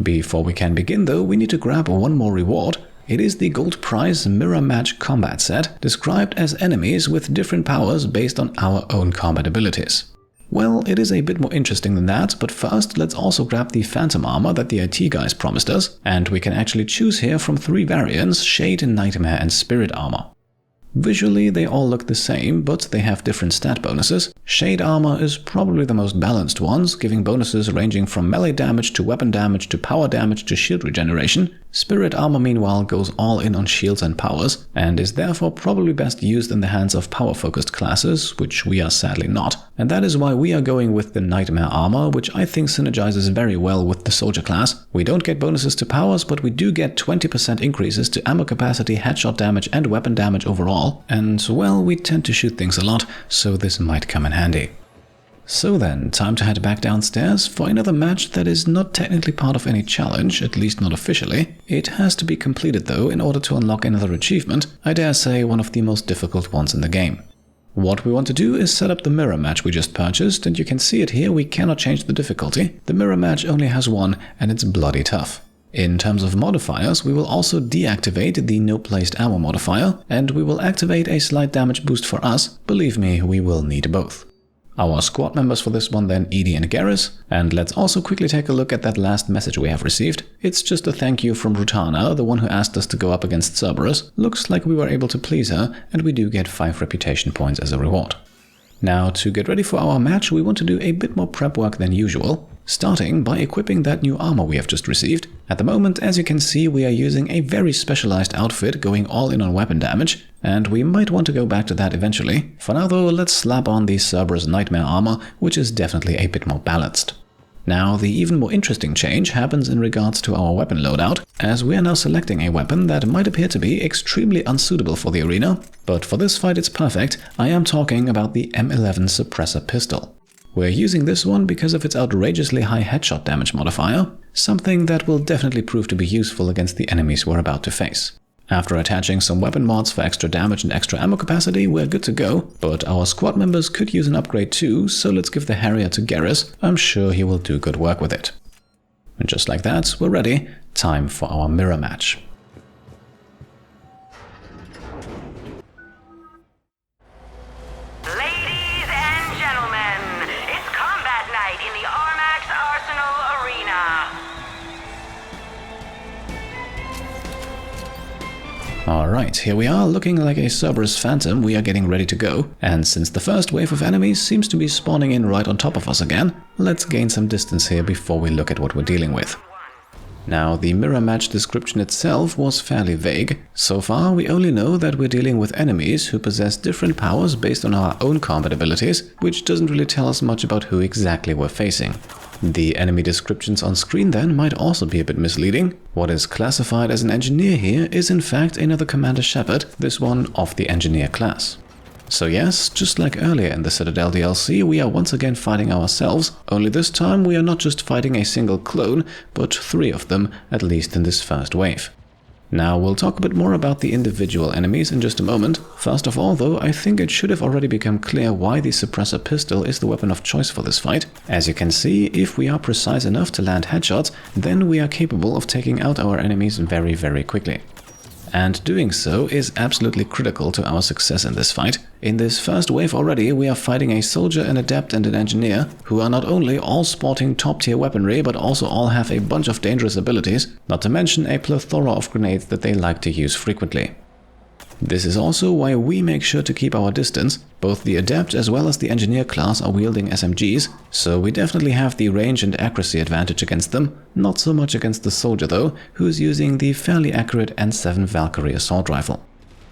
Before we can begin though, we need to grab one more reward. It is the gold prize mirror match combat set, described as enemies with different powers based on our own combat abilities. Well, it is a bit more interesting than that, but first let's also grab the phantom armor that the IT guys promised us, and we can actually choose here from 3 variants: Shade, Nightmare and Spirit armor. Visually they all look the same, but they have different stat bonuses. Shade armor is probably the most balanced ones, giving bonuses ranging from melee damage to weapon damage to power damage to shield regeneration. Spirit armor meanwhile goes all in on shields and powers, and is therefore probably best used in the hands of power-focused classes, which we are sadly not. And that is why we are going with the Nightmare armor, which I think synergizes very well with the soldier class. We don't get bonuses to powers, but we do get 20% increases to ammo capacity, headshot damage and weapon damage overall. And well, we tend to shoot things a lot, so this might come in handy. So then, time to head back downstairs for another match that is not technically part of any challenge, at least not officially. It has to be completed though in order to unlock another achievement, I dare say one of the most difficult ones in the game. What we want to do is set up the mirror match we just purchased, and you can see it here, we cannot change the difficulty. The mirror match only has one, and it's bloody tough. In terms of modifiers, we will also deactivate the no placed ammo modifier, and we will activate a slight damage boost for us. Believe me, we will need both. Our squad members for this one then, Edie and Garrus, and let's also quickly take a look at that last message we have received. It's just a thank you from Rutana, the one who asked us to go up against Cerberus. Looks like we were able to please her, and we do get 5 reputation points as a reward. Now, to get ready for our match, we want to do a bit more prep work than usual, starting by equipping that new armor we have just received. At the moment, as you can see, we are using a very specialized outfit, going all in on weapon damage, and we might want to go back to that eventually. For now though, let's slap on the Cerberus Nightmare armor, which is definitely a bit more balanced. Now, the even more interesting change happens in regards to our weapon loadout, as we are now selecting a weapon that might appear to be extremely unsuitable for the arena, but for this fight it's perfect. I am talking about the M11 suppressor pistol. We're using this one because of its outrageously high headshot damage modifier, something that will definitely prove to be useful against the enemies we're about to face. After attaching some weapon mods for extra damage and extra ammo capacity, we're good to go, but our squad members could use an upgrade too, so let's give the Harrier to Garrus. I'm sure he will do good work with it. And just like that, we're ready. Time for our mirror match. Ladies and gentlemen, it's combat night in the Armax Arsenal Arena. Alright, here we are, looking like a Cerberus Phantom. We are getting ready to go, and since the first wave of enemies seems to be spawning in right on top of us again, let's gain some distance here before we look at what we're dealing with. Now, the mirror match description itself was fairly vague. So far, we only know that we're dealing with enemies who possess different powers based on our own combat abilities, which doesn't really tell us much about who exactly we're facing. The enemy descriptions on screen then might also be a bit misleading. What is classified as an engineer here is in fact another Commander Shepard, this one of the engineer class. So yes, just like earlier in the Citadel DLC, we are once again fighting ourselves, only this time we are not just fighting a single clone, but 3 of them, at least in this first wave. Now we'll talk a bit more about the individual enemies in just a moment. First of all though, I think it should have already become clear why the suppressor pistol is the weapon of choice for this fight. As you can see, if we are precise enough to land headshots, then we are capable of taking out our enemies very, very quickly. And doing so is absolutely critical to our success in this fight. In this first wave already, we are fighting a soldier, an adept and an engineer, who are not only all sporting top-tier weaponry, but also all have a bunch of dangerous abilities, not to mention a plethora of grenades that they like to use frequently. This is also why we make sure to keep our distance. Both the adept as well as the engineer class are wielding SMGs, so we definitely have the range and accuracy advantage against them, not so much against the soldier though, who is using the fairly accurate N7 Valkyrie assault rifle.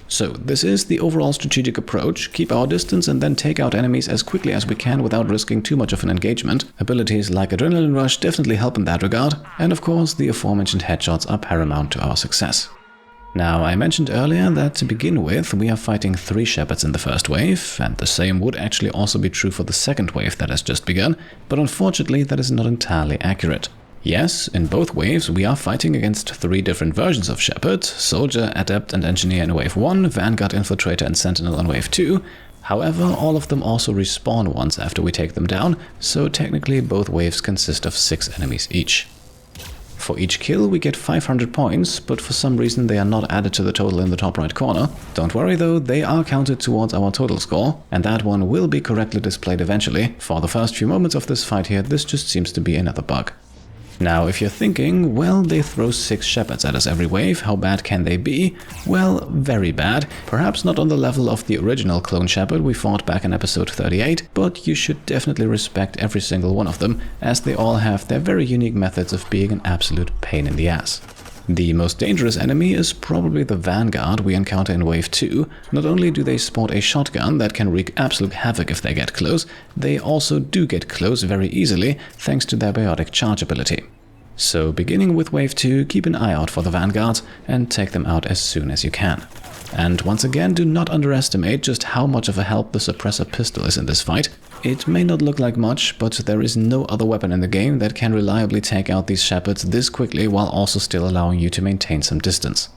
So this is the overall strategic approach: keep our distance and then take out enemies as quickly as we can without risking too much of an engagement. Abilities like Adrenaline Rush definitely help in that regard, and of course the aforementioned headshots are paramount to our success. Now, I mentioned earlier that to begin with, we are fighting 3 Shepards in the first wave, and the same would actually also be true for the second wave that has just begun, but unfortunately that is not entirely accurate. Yes, in both waves we are fighting against 3 different versions of Shepard: Soldier, Adept and Engineer in Wave 1, Vanguard, Infiltrator and Sentinel in Wave 2. However, all of them also respawn once after we take them down, so technically both waves consist of 6 enemies each. For each kill we get 500 points, but for some reason they are not added to the total in the top right corner. Don't worry though, they are counted towards our total score, and that one will be correctly displayed eventually. For the first few moments of this fight here, this just seems to be another bug. Now, if you're thinking, well, they throw 6 Shepards at us every wave, how bad can they be? Well, very bad. Perhaps not on the level of the original clone Shepard we fought back in episode 38, but you should definitely respect every single one of them, as they all have their very unique methods of being an absolute pain in the ass. The most dangerous enemy is probably the Vanguard we encounter in Wave 2. Not only do they sport a shotgun that can wreak absolute havoc if they get close, they also do get close very easily thanks to their biotic charge ability. So beginning with Wave 2, keep an eye out for the Vanguards and take them out as soon as you can. And once again, do not underestimate just how much of a help the suppressor pistol is in this fight. It may not look like much, but there is no other weapon in the game that can reliably take out these Shepards this quickly while also still allowing you to maintain some distance.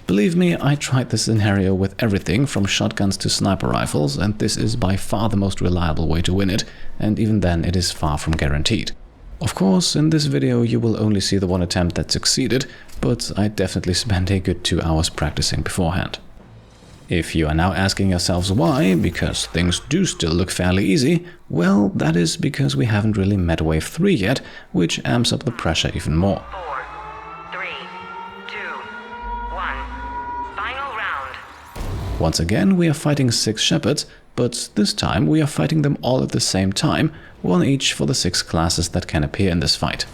Believe me, I tried this scenario with everything from shotguns to sniper rifles, and this is by far the most reliable way to win it, and even then it is far from guaranteed. Of course, in this video you will only see the one attempt that succeeded, but I definitely spent a good 2 hours practicing beforehand. If you are now asking yourselves why, because things do still look fairly easy, well, that is because we haven't really met Wave 3 yet, which amps up the pressure even more. 4, 3, 2, 1. Final round. Once again, we are fighting 6 Shepards, but this time we are fighting them all at the same time, 1 each for the 6 classes that can appear in this fight.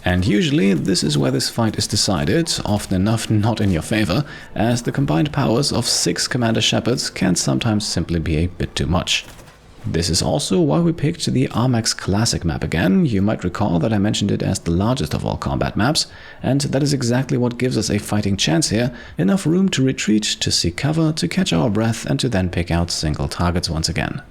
And usually this is where this fight is decided, often enough not in your favor, as the combined powers of 6 Commander Shepards can sometimes simply be a bit too much. This is also why we picked the Armax Classic map again. You might recall that I mentioned it as the largest of all combat maps, and that is exactly what gives us a fighting chance here, enough room to retreat, to seek cover, to catch our breath, and to then pick out single targets once again.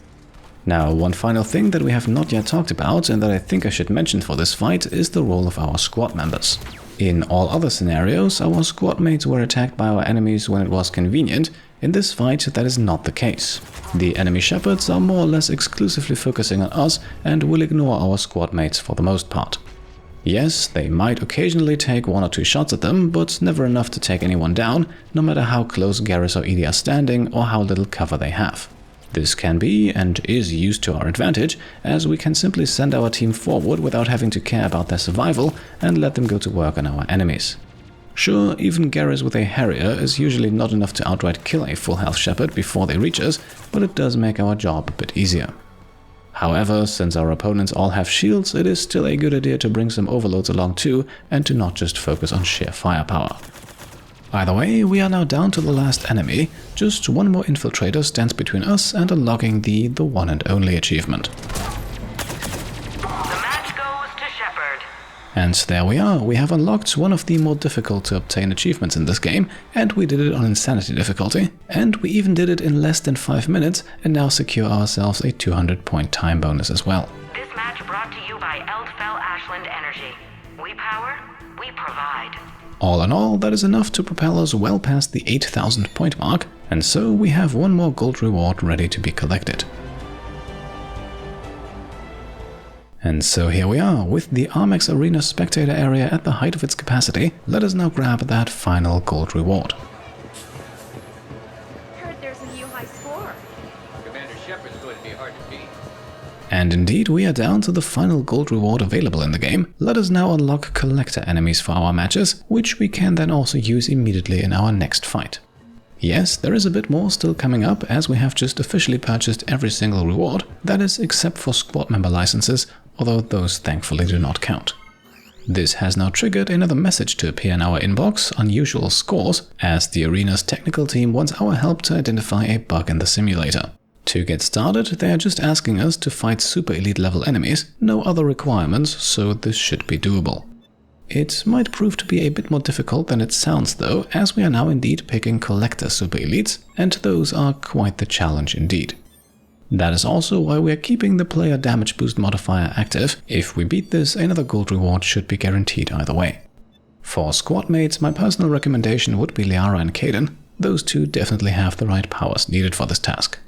Now, one final thing that we have not yet talked about, and that I think I should mention for this fight, is the role of our squad members. In all other scenarios, our squad mates were attacked by our enemies when it was convenient. In this fight, that is not the case. The enemy Shepards are more or less exclusively focusing on us and will ignore our squad mates for the most part. Yes, they might occasionally take 1 or 2 shots at them, but never enough to take anyone down, no matter how close Garrus or Edie are standing or how little cover they have. This can be, and is, used to our advantage, as we can simply send our team forward without having to care about their survival and let them go to work on our enemies. Sure, even Garrus with a Harrier is usually not enough to outright kill a full health Shepard before they reach us, but it does make our job a bit easier. However, since our opponents all have shields, it is still a good idea to bring some overloads along too, and to not just focus on sheer firepower. Either way, we are now down to the last enemy. Just 1 more infiltrator stands between us and unlocking the one and only achievement. The match goes to And there we are, we have unlocked one of the more difficult to obtain achievements in this game, and we did it on Insanity difficulty, and we even did it in less than 5 minutes and now secure ourselves a 200-point time bonus as well. This match brought to you by Eldfell Ashland Energy. We power, we provide. All in all, that is enough to propel us well past the 8,000 point mark, and so we have one more gold reward ready to be collected. And so here we are, with the Armax Arena spectator area at the height of its capacity. Let us now grab that final gold reward. Heard there's a new high score. Commander Shepard's going to be hard to beat. And indeed, we are down to the final gold reward available in the game. Let us now unlock collector enemies for our matches, which we can then also use immediately in our next fight. Yes, there is a bit more still coming up, as we have just officially purchased every single reward, that is except for squad member licenses, although those thankfully do not count. This has now triggered another message to appear in our inbox, unusual scores, as the arena's technical team wants our help to identify a bug in the simulator. To get started, they are just asking us to fight super elite level enemies, no other requirements, so this should be doable. It might prove to be a bit more difficult than it sounds though, as we are now indeed picking collector super elites, and those are quite the challenge indeed. That is also why we are keeping the player damage boost modifier active. If we beat this, another gold reward should be guaranteed either way. For squad mates, my personal recommendation would be Liara and Kaden. Those two definitely have the right powers needed for this task.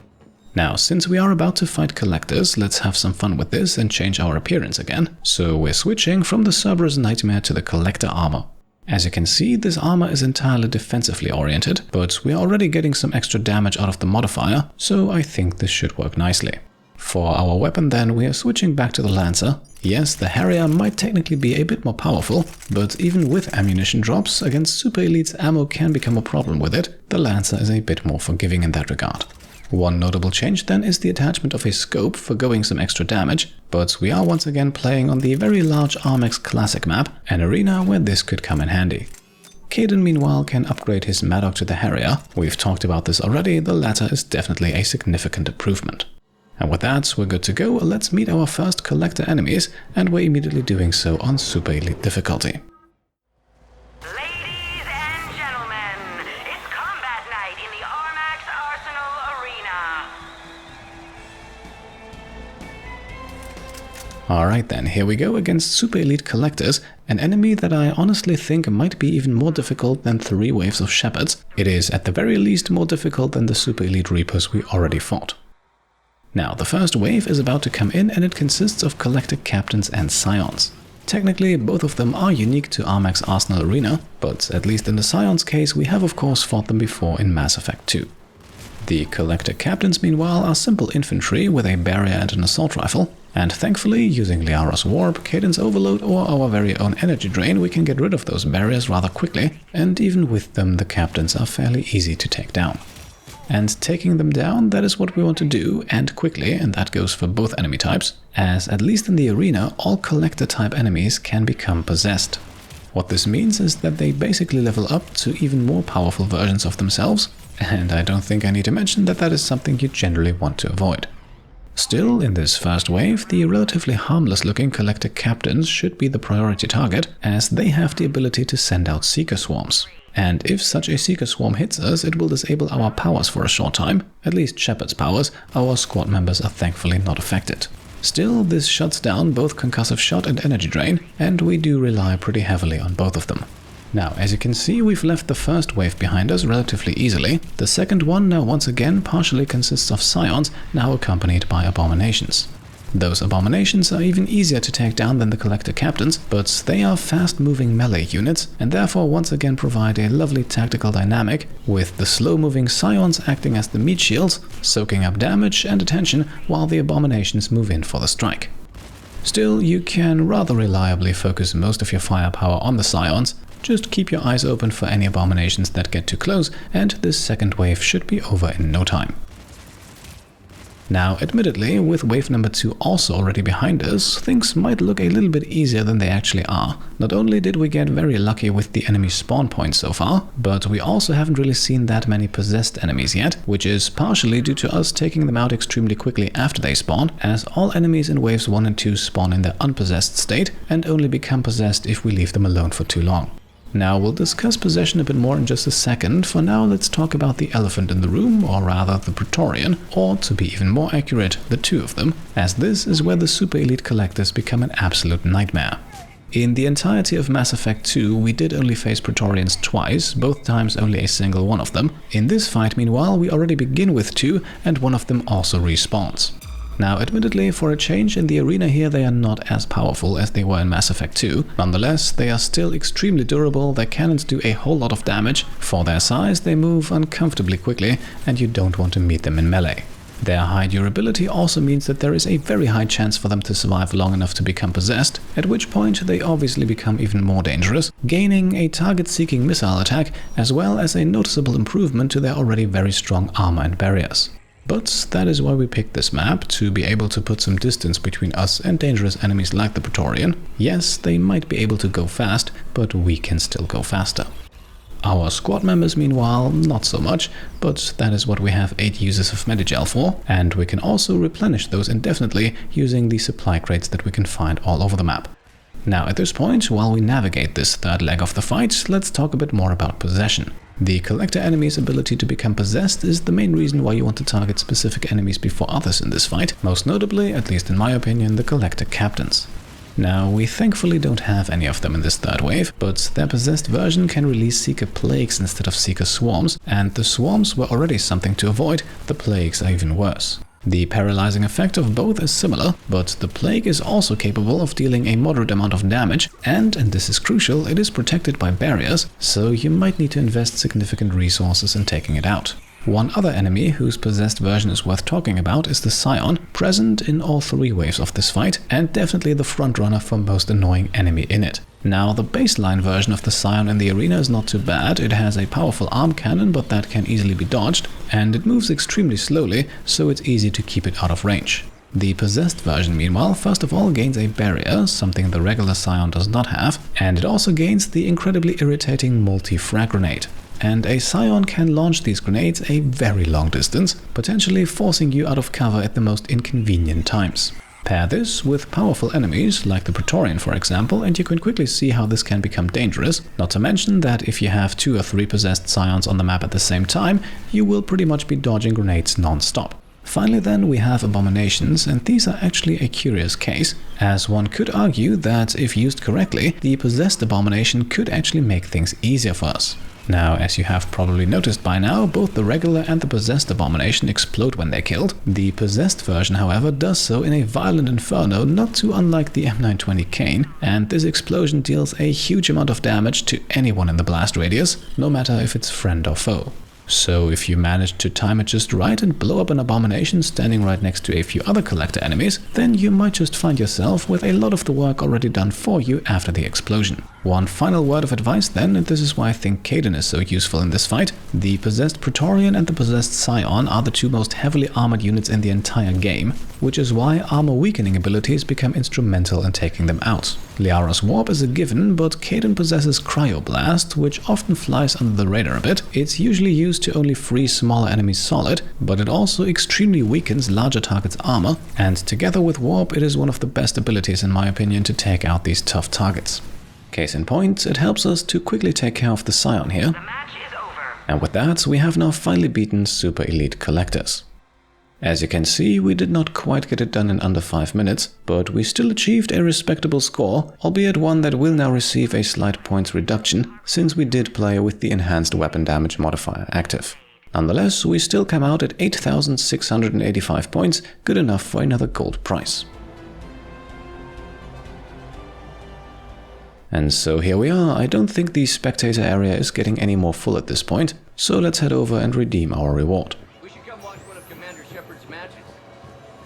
Now, since we are about to fight collectors, let's have some fun with this and change our appearance again. So we're switching from the Cerberus Nightmare to the collector armor. As you can see, this armor is entirely defensively oriented, but we are already getting some extra damage out of the modifier, so I think this should work nicely. For our weapon then, we are switching back to the Lancer. Yes, the Harrier might technically be a bit more powerful, but even with ammunition drops, against super elites ammo can become a problem with it. The Lancer is a bit more forgiving in that regard. One notable change then is the attachment of a scope for going some extra damage, but we are once again playing on the very large Armax Classic map, an arena where this could come in handy. Kaden meanwhile can upgrade his Maddock to the Harrier. We've talked about this already, the latter is definitely a significant improvement. And with that, we're good to go. Let's meet our first collector enemies, and we're immediately doing so on super elite difficulty. Ladies and gentlemen, it's combat night in the Armax Arsenal Arena. Alright then, here we go against super elite collectors, an enemy that I honestly think might be even more difficult than 3 waves of Shepards. It is at the very least more difficult than the super elite Reapers we already fought. Now, the first wave is about to come in, and it consists of collector captains and scions. Technically, both of them are unique to Armax Arsenal Arena, but at least in the scions case we have of course fought them before in Mass Effect 2. The collector captains meanwhile are simple infantry with a barrier and an assault rifle, and thankfully, using Liara's warp, Kaden's overload or our very own energy drain, we can get rid of those barriers rather quickly, and even with them the captains are fairly easy to take down. And taking them down, that is what we want to do, and quickly, and that goes for both enemy types, as at least in the arena, all collector type enemies can become possessed. What this means is that they basically level up to even more powerful versions of themselves, and I don't think I need to mention that that is something you generally want to avoid. Still, in this first wave, the relatively harmless looking collector captains should be the priority target, as they have the ability to send out Seeker Swarms. And if such a Seeker Swarm hits us, it will disable our powers for a short time, at least Shepard's powers. Our squad members are thankfully not affected. Still, this shuts down both Concussive Shot and Energy Drain, and we do rely pretty heavily on both of them. Now, as you can see, we've left the first wave behind us relatively easily. The second one now once again partially consists of scions, now accompanied by abominations. Those abominations are even easier to take down than the collector captains, but they are fast-moving melee units and therefore once again provide a lovely tactical dynamic, with the slow-moving scions acting as the meat shields, soaking up damage and attention while the abominations move in for the strike. Still, you can rather reliably focus most of your firepower on the scions. Just keep your eyes open for any abominations that get too close, and this second wave should be over in no time. Now, admittedly, with wave number 2 also already behind us, things might look a little bit easier than they actually are. Not only did we get very lucky with the enemy spawn points so far, but we also haven't really seen that many possessed enemies yet, which is partially due to us taking them out extremely quickly after they spawn, as all enemies in waves 1 and 2 spawn in their unpossessed state and only become possessed if we leave them alone for too long. Now, we'll discuss possession a bit more in just a second. For now, let's talk about the elephant in the room, or rather the Praetorian, or to be even more accurate, the two of them, as this is where the super elite collectors become an absolute nightmare. In the entirety of Mass Effect 2, we did only face Praetorians twice, both times only a single one of them. In this fight, meanwhile, we already begin with 2, and one of them also respawns. Now, admittedly, for a change in the arena here, they are not as powerful as they were in Mass Effect 2. Nonetheless, they are still extremely durable, their cannons do a whole lot of damage. For their size, they move uncomfortably quickly, and you don't want to meet them in melee. Their high durability also means that there is a very high chance for them to survive long enough to become possessed, at which point they obviously become even more dangerous, gaining a target-seeking missile attack, as well as a noticeable improvement to their already very strong armor and barriers. But that is why we picked this map, to be able to put some distance between us and dangerous enemies like the Praetorian. Yes, they might be able to go fast, but we can still go faster. Our squad members, meanwhile, not so much, but that is what we have 8 uses of Medi-Gel for, and we can also replenish those indefinitely using the supply crates that we can find all over the map. Now, at this point, while we navigate this third leg of the fight, let's talk a bit more about possession. The collector enemy's ability to become possessed is the main reason why you want to target specific enemies before others in this fight, most notably, at least in my opinion, the collector captains. Now, we thankfully don't have any of them in this third wave, but their possessed version can release Seeker Plagues instead of Seeker Swarms, and the Swarms were already something to avoid, the Plagues are even worse. The paralyzing effect of both is similar, but the Plague is also capable of dealing a moderate amount of damage, and this is crucial, it is protected by barriers, so you might need to invest significant resources in taking it out. One other enemy whose possessed version is worth talking about is the Scion, present in all 3 waves of this fight, and definitely the frontrunner for most annoying enemy in it. Now, the baseline version of the Scion in the arena is not too bad. It has a powerful arm cannon, but that can easily be dodged, and it moves extremely slowly, so it's easy to keep it out of range. The possessed version, meanwhile, first of all gains a barrier, something the regular Scion does not have, and it also gains the incredibly irritating multi-frag grenade. And a Scion can launch these grenades a very long distance, potentially forcing you out of cover at the most inconvenient times. Pair this with powerful enemies, like the Praetorian for example, and you can quickly see how this can become dangerous, not to mention that if you have 2 or 3 possessed Scions on the map at the same time, you will pretty much be dodging grenades non-stop. Finally then, we have abominations, and these are actually a curious case, as one could argue that if used correctly, the possessed abomination could actually make things easier for us. Now, as you have probably noticed by now, both the regular and the possessed abomination explode when they're killed. The possessed version, however, does so in a violent inferno not too unlike the M920 Kane, and this explosion deals a huge amount of damage to anyone in the blast radius, no matter if it's friend or foe. So if you manage to time it just right and blow up an abomination standing right next to a few other collector enemies, then you might just find yourself with a lot of the work already done for you after the explosion. One final word of advice then, and this is why I think Kaidan is so useful in this fight. The possessed Praetorian and the possessed Scion are the 2 most heavily armored units in the entire game, which is why armor weakening abilities become instrumental in taking them out. Liara's warp is a given, but Kaidan possesses Cryoblast, which often flies under the radar a bit. It's usually used to only freeze smaller enemies solid, but it also extremely weakens larger targets' armor, and together with warp it is one of the best abilities in my opinion to take out these tough targets. Case in point, it helps us to quickly take care of the Scion here. The match is over. And with that, we have now finally beaten Super Elite Collectors. As you can see, we did not quite get it done in under 5 minutes, but we still achieved a respectable score, albeit one that will now receive a slight points reduction, since we did play with the enhanced weapon damage modifier active. Nonetheless, we still come out at 8,685 points, good enough for another gold price. And so here we are. I don't think the spectator area is getting any more full at this point, so let's head over and redeem our reward. We should come watch one of Commander Shepard's matches.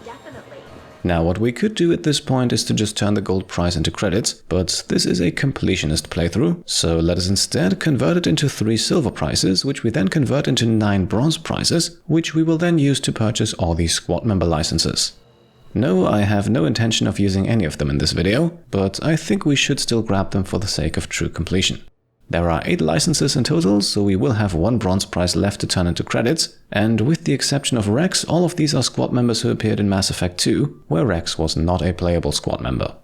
Definitely. Now what we could do at this point is to just turn the gold price into credits, but this is a completionist playthrough, so let us instead convert it into 3 silver prices, which we then convert into 9 bronze prices, which we will then use to purchase all these squad member licenses. No, I have no intention of using any of them in this video, but I think we should still grab them for the sake of true completion. There are 8 licenses in total, so we will have 1 bronze prize left to turn into credits, and with the exception of Rex, all of these are squad members who appeared in Mass Effect 2, where Rex was not a playable squad member.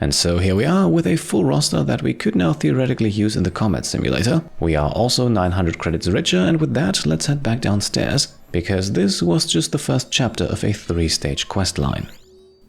And so here we are with a full roster that we could now theoretically use in the combat simulator. We are also 900 credits richer, and with that, let's head back downstairs, because this was just the first chapter of a 3-stage questline.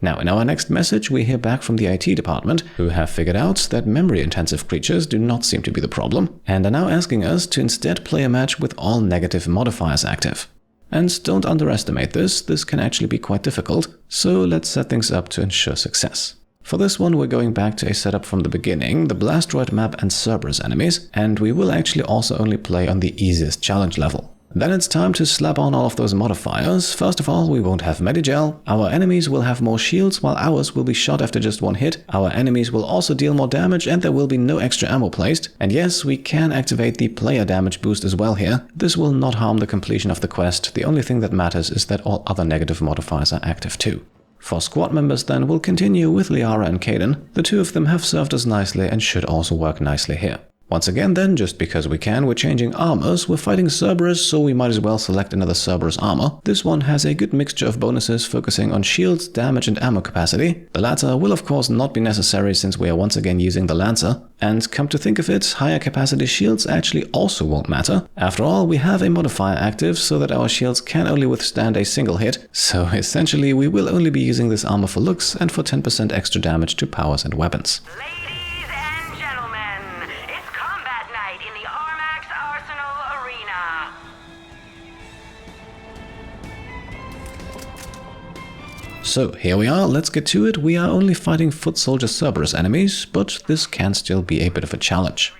Now, in our next message, we hear back from the IT department, who have figured out that memory-intensive creatures do not seem to be the problem, and are now asking us to instead play a match with all negative modifiers active. And don't underestimate this can actually be quite difficult, so let's set things up to ensure success. For this one, we're going back to a setup from the beginning, the Blastroid map and Cerberus enemies, and we will actually also only play on the easiest challenge level. Then it's time to slap on all of those modifiers. First of all, we won't have Medi-Gel, our enemies will have more shields while ours will be shot after just 1 hit, our enemies will also deal more damage and there will be no extra ammo placed. And yes, we can activate the player damage boost as well here. This will not harm the completion of the quest, the only thing that matters is that all other negative modifiers are active too. For squad members then, we'll continue with Liara and Kaidan. The 2 of them have served us nicely and should also work nicely here. Once again then, just because we can, we're changing armors. We're fighting Cerberus, so we might as well select another Cerberus armor. This one has a good mixture of bonuses focusing on shields, damage and ammo capacity. The latter will of course not be necessary since we are once again using the Lancer. And come to think of it, higher capacity shields actually also won't matter. After all, we have a modifier active so that our shields can only withstand a single hit. So essentially we will only be using this armor for looks and for 10% extra damage to powers and weapons. Ladies and gentlemen, it's combat night in the Armax Arsenal Arena. So here we are, let's get to it. We are only fighting foot soldier Cerberus enemies, but this can still be a bit of a challenge.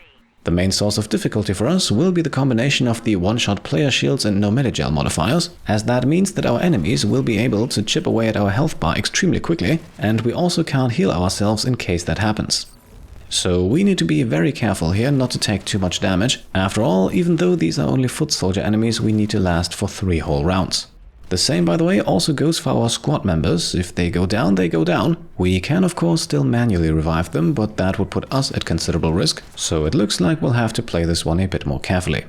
The main source of difficulty for us will be the combination of the one-shot player shields and no Medi-Gel modifiers, as that means that our enemies will be able to chip away at our health bar extremely quickly, and we also can't heal ourselves in case that happens. So we need to be very careful here not to take too much damage. After all, even though these are only foot soldier enemies, we need to last for 3 whole rounds. The same, by the way, also goes for our squad members. If they go down, they go down. We can of course still manually revive them, but that would put us at considerable risk, so it looks like we'll have to play this one a bit more carefully.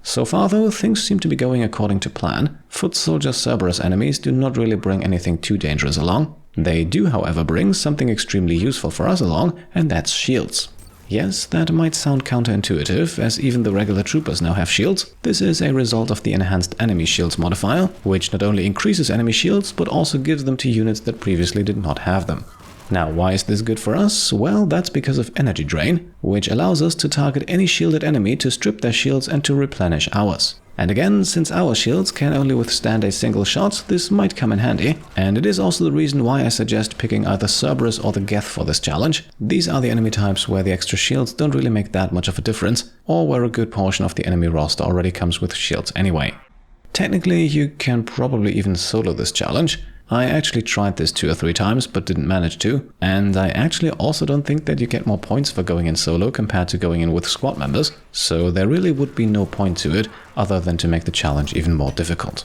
So far though, things seem to be going according to plan. Foot soldier Cerberus enemies do not really bring anything too dangerous along. They do, however, bring something extremely useful for us along, and that's shields. Yes, that might sound counterintuitive, as even the regular troopers now have shields. This is a result of the enhanced enemy shields modifier, which not only increases enemy shields, but also gives them to units that previously did not have them. Now, why is this good for us? Well, that's because of energy drain, which allows us to target any shielded enemy to strip their shields and to replenish ours. And again, since our shields can only withstand a single shot, this might come in handy, and it is also the reason why I suggest picking either Cerberus or the Geth for this challenge. These are the enemy types where the extra shields don't really make that much of a difference, or where a good portion of the enemy roster already comes with shields anyway. Technically, you can probably even solo this challenge. I actually tried this 2 or 3 times, but didn't manage to, and I actually also don't think that you get more points for going in solo compared to going in with squad members, so there really would be no point to it other than to make the challenge even more difficult.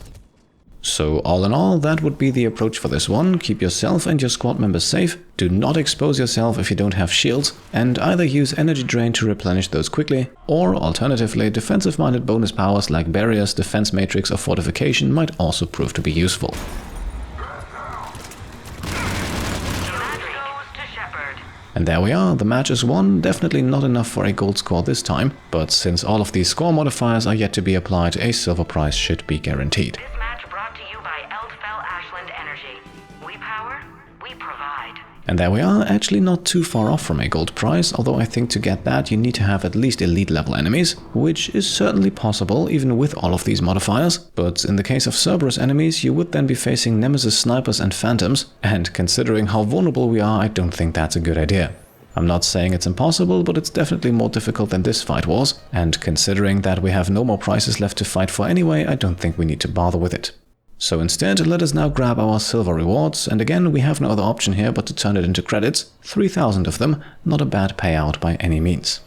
So all in all, that would be the approach for this one. Keep yourself and your squad members safe, do not expose yourself if you don't have shields, and either use energy drain to replenish those quickly, or alternatively, defensive-minded bonus powers like barriers, defense matrix or fortification might also prove to be useful. And there we are, the match is won. Definitely not enough for a gold score this time, but since all of these score modifiers are yet to be applied, a silver prize should be guaranteed. This match brought to you by Eldfell Ashland Energy. We power, we provide. And there we are, actually not too far off from a gold prize, although I think to get that you need to have at least elite level enemies, which is certainly possible even with all of these modifiers. But in the case of Cerberus enemies, you would then be facing Nemesis snipers and phantoms, and considering how vulnerable we are, I don't think that's a good idea. I'm not saying it's impossible, but it's definitely more difficult than this fight was, and considering that we have no more prizes left to fight for anyway, I don't think we need to bother with it. So instead, let us now grab our silver rewards, and again we have no other option here but to turn it into credits, 3,000 of them, not a bad payout by any means.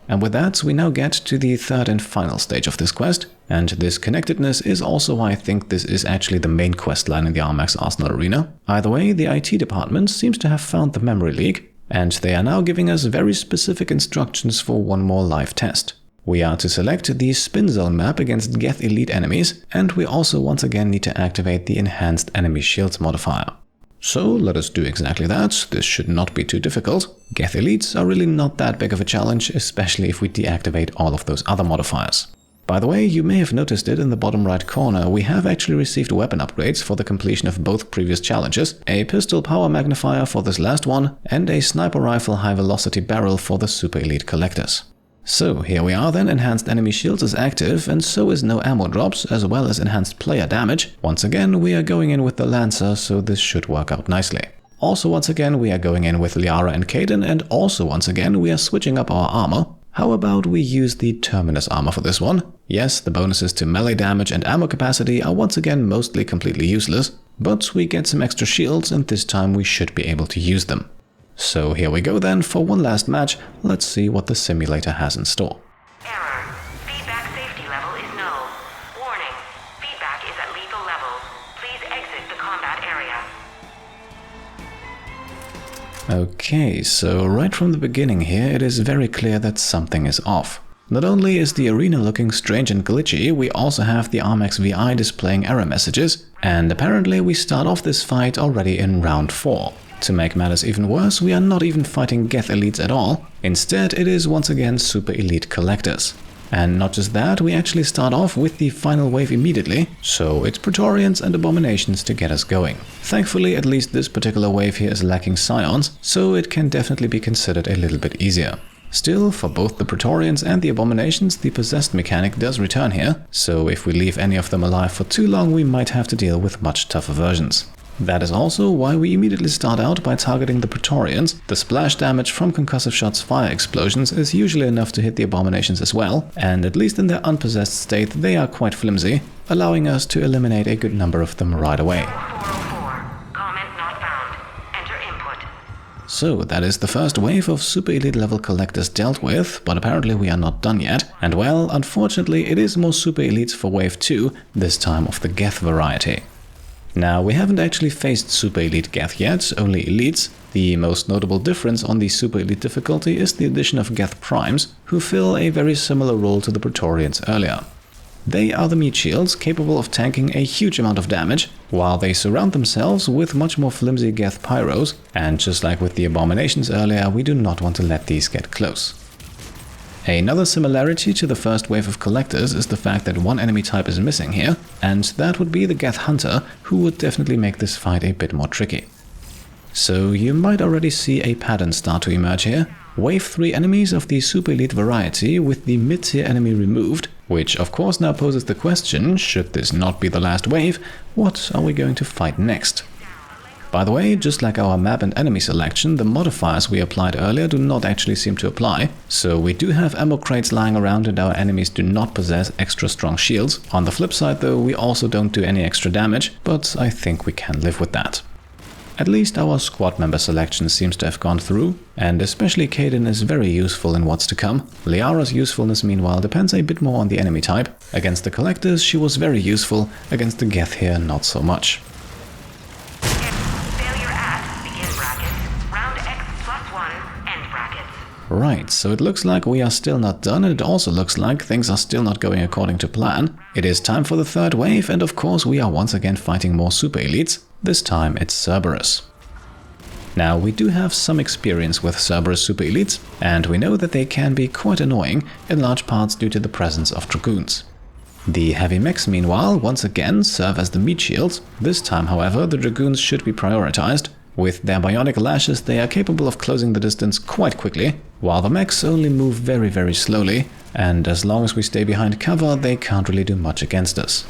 And with that, we now get to the third and final stage of this quest, and this connectedness is also why I think this is actually the main quest line in the Armax Arsenal Arena. Either way, the IT department seems to have found the memory leak, and they are now giving us very specific instructions for one more live test. We are to select the spin zone map against Geth elite enemies, and we also once again need to activate the enhanced enemy shields modifier. So let us do exactly that. This should not be too difficult. Geth elites are really not that big of a challenge, especially if we deactivate all of those other modifiers. By the way, you may have noticed it in the bottom right corner, we have actually received weapon upgrades for the completion of both previous challenges, a pistol power magnifier for this last one, and a sniper rifle high velocity barrel for the super elite collectors. So here we are then, enhanced enemy shields is active, and so is no ammo drops, as well as enhanced player damage. Once again, we are going in with the Lancer, so this should work out nicely. Also once again, we are going in with Liara and Kaden, and also once again, we are switching up our armor. How about we use the Terminus armor for this one? Yes, the bonuses to melee damage and ammo capacity are once again mostly completely useless, but we get some extra shields, and this time we should be able to use them. So here we go then, for one last match. Let's see what the simulator has in store. Error. Feedback safety level is null. Warning. Feedback is at lethal levels. Please exit the combat area. Okay, so right from the beginning here, it is very clear that something is off. Not only is the arena looking strange and glitchy, we also have the Armax VI displaying error messages, and apparently we start off this fight already in round 4. To make matters even worse, we are not even fighting Geth elites at all. Instead, it is once again super elite collectors. And not just that, we actually start off with the final wave immediately, so it's Praetorians and Abominations to get us going. Thankfully, at least this particular wave here is lacking Scions, so it can definitely be considered a little bit easier. Still, for both the Praetorians and the Abominations, the possessed mechanic does return here, so if we leave any of them alive for too long, we might have to deal with much tougher versions. That is also why we immediately start out by targeting the Praetorians. The splash damage from concussive shots fire explosions is usually enough to hit the Abominations as well, and at least in their unpossessed state they are quite flimsy, allowing us to eliminate a good number of them right away. 404. Comment not found. Enter input. So that is the first wave of super elite level collectors dealt with, but apparently we are not done yet, and well, unfortunately it is more super elites for wave 2, this time of the Geth variety. Now, we haven't actually faced Super Elite Geth yet, only Elites. The most notable difference on the Super Elite difficulty is the addition of Geth Primes, who fill a very similar role to the Praetorians earlier. They are the meat shields capable of tanking a huge amount of damage, while they surround themselves with much more flimsy Geth Pyros, and just like with the Abominations earlier, we do not want to let these get close. Another similarity to the first wave of collectors is the fact that one enemy type is missing here, and that would be the Geth Hunter, who would definitely make this fight a bit more tricky. So you might already see a pattern start to emerge here. Wave 3 enemies of the super elite variety with the mid-tier enemy removed, which of course now poses the question, should this not be the last wave, what are we going to fight next? By the way, just like our map and enemy selection, the modifiers we applied earlier do not actually seem to apply, so we do have ammo crates lying around and our enemies do not possess extra strong shields. On the flip side though, we also don't do any extra damage, but I think we can live with that. At least our squad member selection seems to have gone through, and especially Kaden is very useful in what's to come. Liara's usefulness meanwhile depends a bit more on the enemy type. Against the collectors she was very useful, against the Geth here not so much. Right, so it looks like we are still not done, and it also looks like things are still not going according to plan. It is time for the third wave, and of course we are once again fighting more super elites. This time it's Cerberus. Now, we do have some experience with Cerberus super elites, and we know that they can be quite annoying, in large parts due to the presence of dragoons. The heavy mechs, meanwhile, once again serve as the meat shields. This time, however, the dragoons should be prioritized. With their bionic lashes, they are capable of closing the distance quite quickly, while the mechs only move very slowly, and as long as we stay behind cover, they can't really do much against us.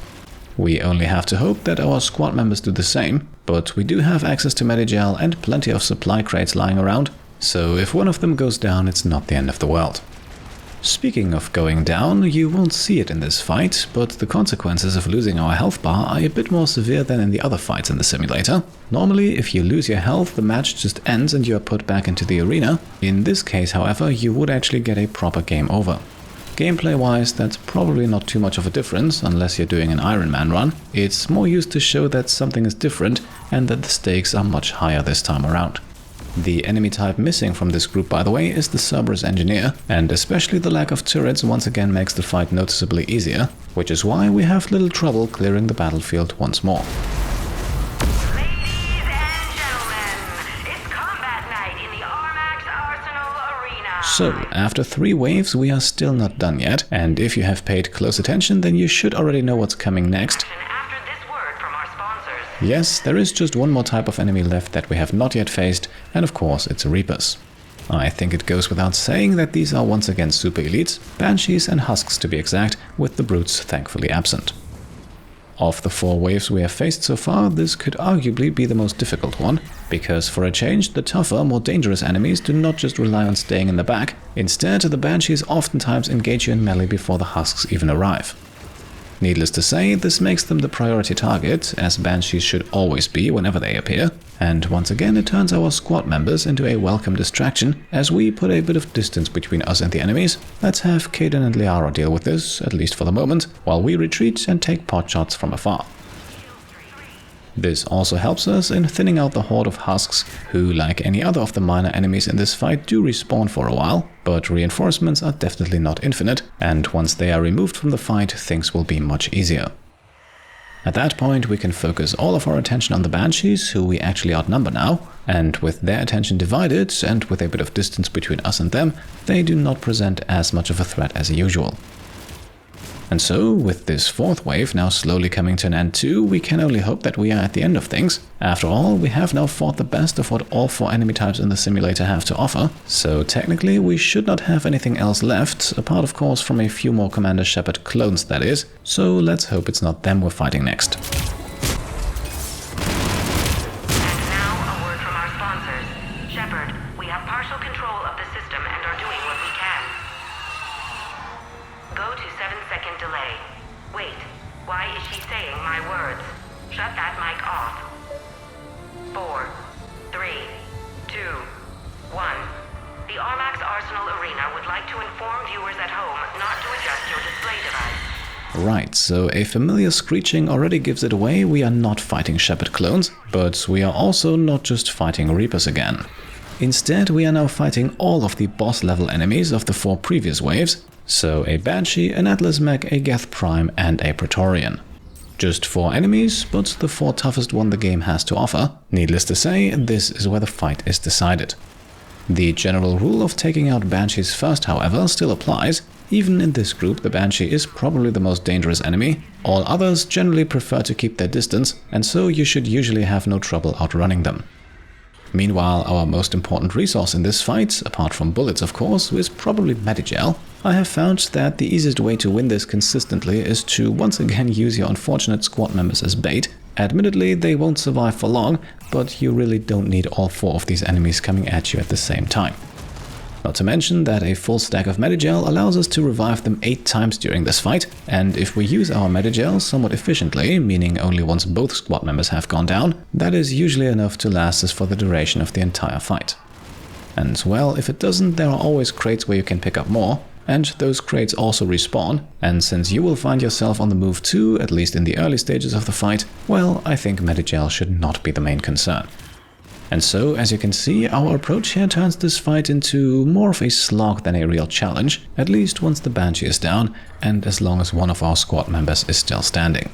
We only have to hope that our squad members do the same, but we do have access to Medi-Gel and plenty of supply crates lying around, so if one of them goes down, it's not the end of the world. Speaking of going down, you won't see it in this fight, but the consequences of losing our health bar are a bit more severe than in the other fights in the simulator. Normally, if you lose your health, the match just ends and you are put back into the arena. In this case, however, you would actually get a proper game over. Gameplay-wise, that's probably not too much of a difference, unless you're doing an Iron Man run. It's more used to show that something is different and that the stakes are much higher this time around. The enemy type missing from this group, by the way, is the Cerberus engineer, and especially the lack of turrets once again makes the fight noticeably easier, which is why we have little trouble clearing the battlefield once more. Ladies and gentlemen, it's combat night in the Armax Arsenal Arena. So, after 3 waves, we are still not done yet, and if you have paid close attention, then you should already know what's coming next. After this word from our sponsors. Yes, there is just one more type of enemy left that we have not yet faced, and of course it's Reapers. I think it goes without saying that these are once again super elites, Banshees and Husks to be exact, with the Brutes thankfully absent. Of the 4 waves we have faced so far, this could arguably be the most difficult one, because for a change, the tougher, more dangerous enemies do not just rely on staying in the back, instead the Banshees oftentimes engage you in melee before the Husks even arrive. Needless to say, this makes them the priority target, as Banshees should always be whenever they appear, and once again it turns our squad members into a welcome distraction as we put a bit of distance between us and the enemies. Let's have Kaden and Liara deal with this, at least for the moment, while we retreat and take pot shots from afar. This also helps us in thinning out the horde of Husks, who, like any other of the minor enemies in this fight, do respawn for a while, but reinforcements are definitely not infinite, and once they are removed from the fight, things will be much easier. At that point, we can focus all of our attention on the Banshees, who we actually outnumber now, and with their attention divided, and with a bit of distance between us and them, they do not present as much of a threat as usual. And so, with this 4th wave now slowly coming to an end too, we can only hope that we are at the end of things. After all, we have now fought the best of what all 4 enemy types in the simulator have to offer, so technically we should not have anything else left, apart of course from a few more Commander Shepard clones that is, so let's hope it's not them we're fighting next. And now a word from our sponsors. Shepard, we have partial control of the system and are doing what we can. Go to 7-second delay. Wait, why is she saying my words? Shut that mic off. 4, 3, 2, 1. The Armax Arsenal Arena would like to inform viewers at home not to adjust your display device. Right, so a familiar screeching already gives it away. We are not fighting Shepard clones, but we are also not just fighting Reapers again. Instead, we are now fighting all of the boss level enemies of the 4 previous waves, so a Banshee, an Atlas Mech, a Geth Prime and a Praetorian. Just 4 enemies, but the 4 toughest one the game has to offer. Needless to say, this is where the fight is decided. The general rule of taking out Banshees first, however, still applies. Even in this group, the Banshee is probably the most dangerous enemy. All others generally prefer to keep their distance, and so you should usually have no trouble outrunning them. Meanwhile, our most important resource in this fight, apart from bullets of course, is probably Medi-Gel. I have found that the easiest way to win this consistently is to once again use your unfortunate squad members as bait. Admittedly, they won't survive for long, but you really don't need all 4 of these enemies coming at you at the same time. Not to mention that a full stack of Medi-Gel allows us to revive them 8 times during this fight, and if we use our Medi-Gel somewhat efficiently, meaning only once both squad members have gone down, that is usually enough to last us for the duration of the entire fight. And well, if it doesn't, there are always crates where you can pick up more, and those crates also respawn, and since you will find yourself on the move too, at least in the early stages of the fight, well, I think Medi-Gel should not be the main concern. And so, as you can see, our approach here turns this fight into more of a slog than a real challenge, at least once the Banshee is down, and as long as one of our squad members is still standing.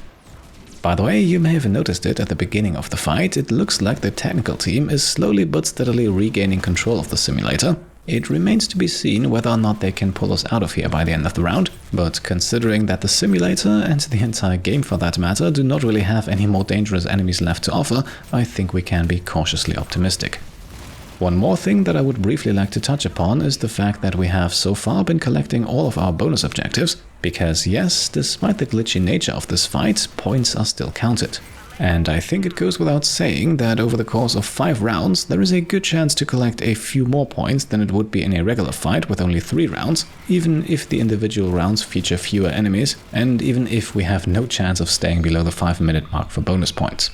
By the way, you may have noticed it at the beginning of the fight, it looks like the technical team is slowly but steadily regaining control of the simulator. It remains to be seen whether or not they can pull us out of here by the end of the round, but considering that the simulator, and the entire game for that matter, do not really have any more dangerous enemies left to offer, I think we can be cautiously optimistic. One more thing that I would briefly like to touch upon is the fact that we have so far been collecting all of our bonus objectives, because yes, despite the glitchy nature of this fight, points are still counted. And I think it goes without saying that over the course of 5 rounds, there is a good chance to collect a few more points than it would be in a regular fight with only 3 rounds, even if the individual rounds feature fewer enemies, and even if we have no chance of staying below the 5-minute mark for bonus points.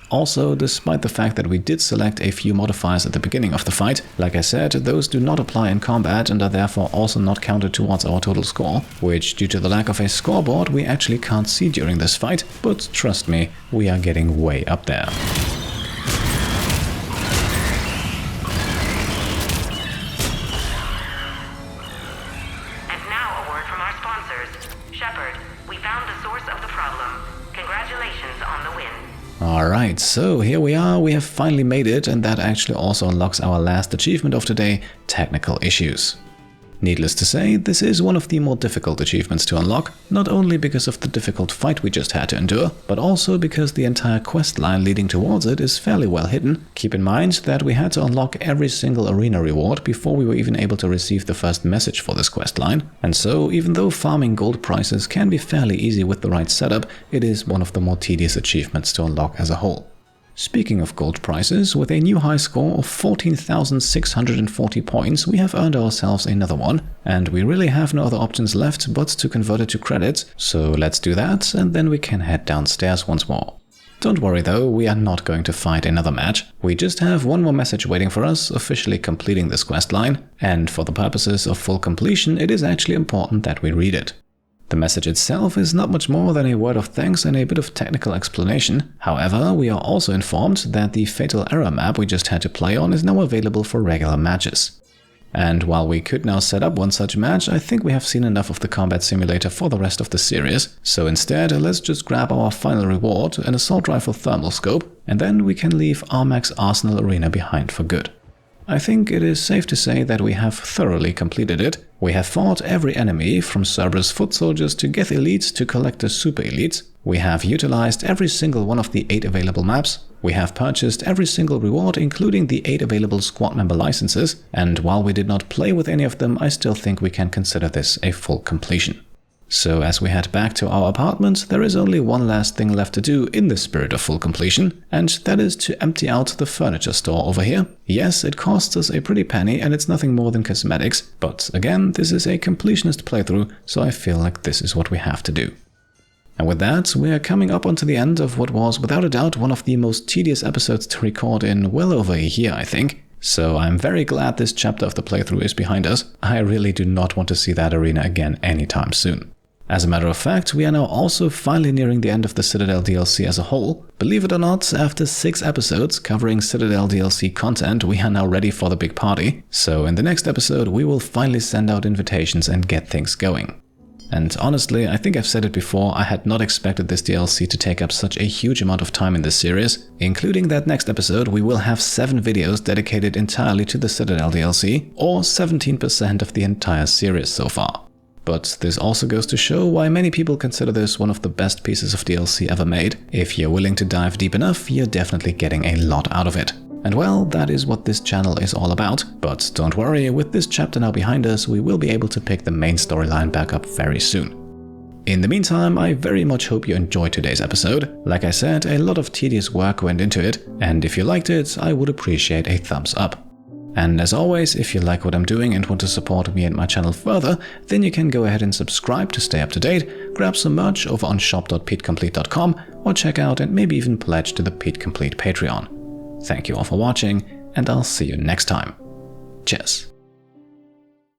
Also, despite the fact that we did select a few modifiers at the beginning of the fight, like I said, those do not apply in combat and are therefore also not counted towards our total score, which due to the lack of a scoreboard we actually can't see during this fight, but trust me, we are getting way up there. And now a word from our sponsors. Shepard, we found the source of the problem. Congratulations on the win. Alright, so here we are, we have finally made it, and that actually also unlocks our last achievement of today, technical issues. Needless to say, this is one of the more difficult achievements to unlock, not only because of the difficult fight we just had to endure, but also because the entire quest line leading towards it is fairly well hidden. Keep in mind that we had to unlock every single arena reward before we were even able to receive the first message for this quest line, and so even though farming gold prices can be fairly easy with the right setup, it is one of the more tedious achievements to unlock as a whole. Speaking of gold prices, with a new high score of 14,640 points, we have earned ourselves another one, and we really have no other options left but to convert it to credits, so let's do that, and then we can head downstairs once more. Don't worry though, we are not going to fight another match, we just have one more message waiting for us, officially completing this quest line, and for the purposes of full completion, it is actually important that we read it. The message itself is not much more than a word of thanks and a bit of technical explanation. However, we are also informed that the fatal error map we just had to play on is now available for regular matches. And while we could now set up one such match, I think we have seen enough of the combat simulator for the rest of the series. So instead, let's just grab our final reward, an assault rifle thermal scope, and then we can leave Armax Arsenal Arena behind for good. I think it is safe to say that we have thoroughly completed it. We have fought every enemy, from Cerberus foot soldiers to Geth elites to collector super elites. We have utilized every single one of the 8 available maps. We have purchased every single reward, including the 8 available squad member licenses, and while we did not play with any of them, I still think we can consider this a full completion. So as we head back to our apartment, there is only one last thing left to do in the spirit of full completion, and that is to empty out the furniture store over here. Yes, it costs us a pretty penny and it's nothing more than cosmetics, but again, this is a completionist playthrough, so I feel like this is what we have to do. And with that, we are coming up onto the end of what was without a doubt one of the most tedious episodes to record in well over a year, I think. So I'm very glad this chapter of the playthrough is behind us. I really do not want to see that arena again anytime soon. As a matter of fact, we are now also finally nearing the end of the Citadel DLC as a whole. Believe it or not, after 6 episodes covering Citadel DLC content, we are now ready for the big party. So in the next episode, we will finally send out invitations and get things going. And honestly, I think I've said it before, I had not expected this DLC to take up such a huge amount of time in this series. Including that next episode, we will have 7 videos dedicated entirely to the Citadel DLC, or 17% of the entire series so far. But this also goes to show why many people consider this one of the best pieces of DLC ever made. If you're willing to dive deep enough, you're definitely getting a lot out of it. And well, that is what this channel is all about. But don't worry, with this chapter now behind us, we will be able to pick the main storyline back up very soon. In the meantime, I very much hope you enjoyed today's episode. Like I said, a lot of tedious work went into it, and if you liked it, I would appreciate a thumbs up. And as always, if you like what I'm doing and want to support me and my channel further, then you can go ahead and subscribe to stay up to date, grab some merch over on shop.petecomplete.com, or check out and maybe even pledge to the Pete Complete Patreon. Thank you all for watching, and I'll see you next time. Cheers.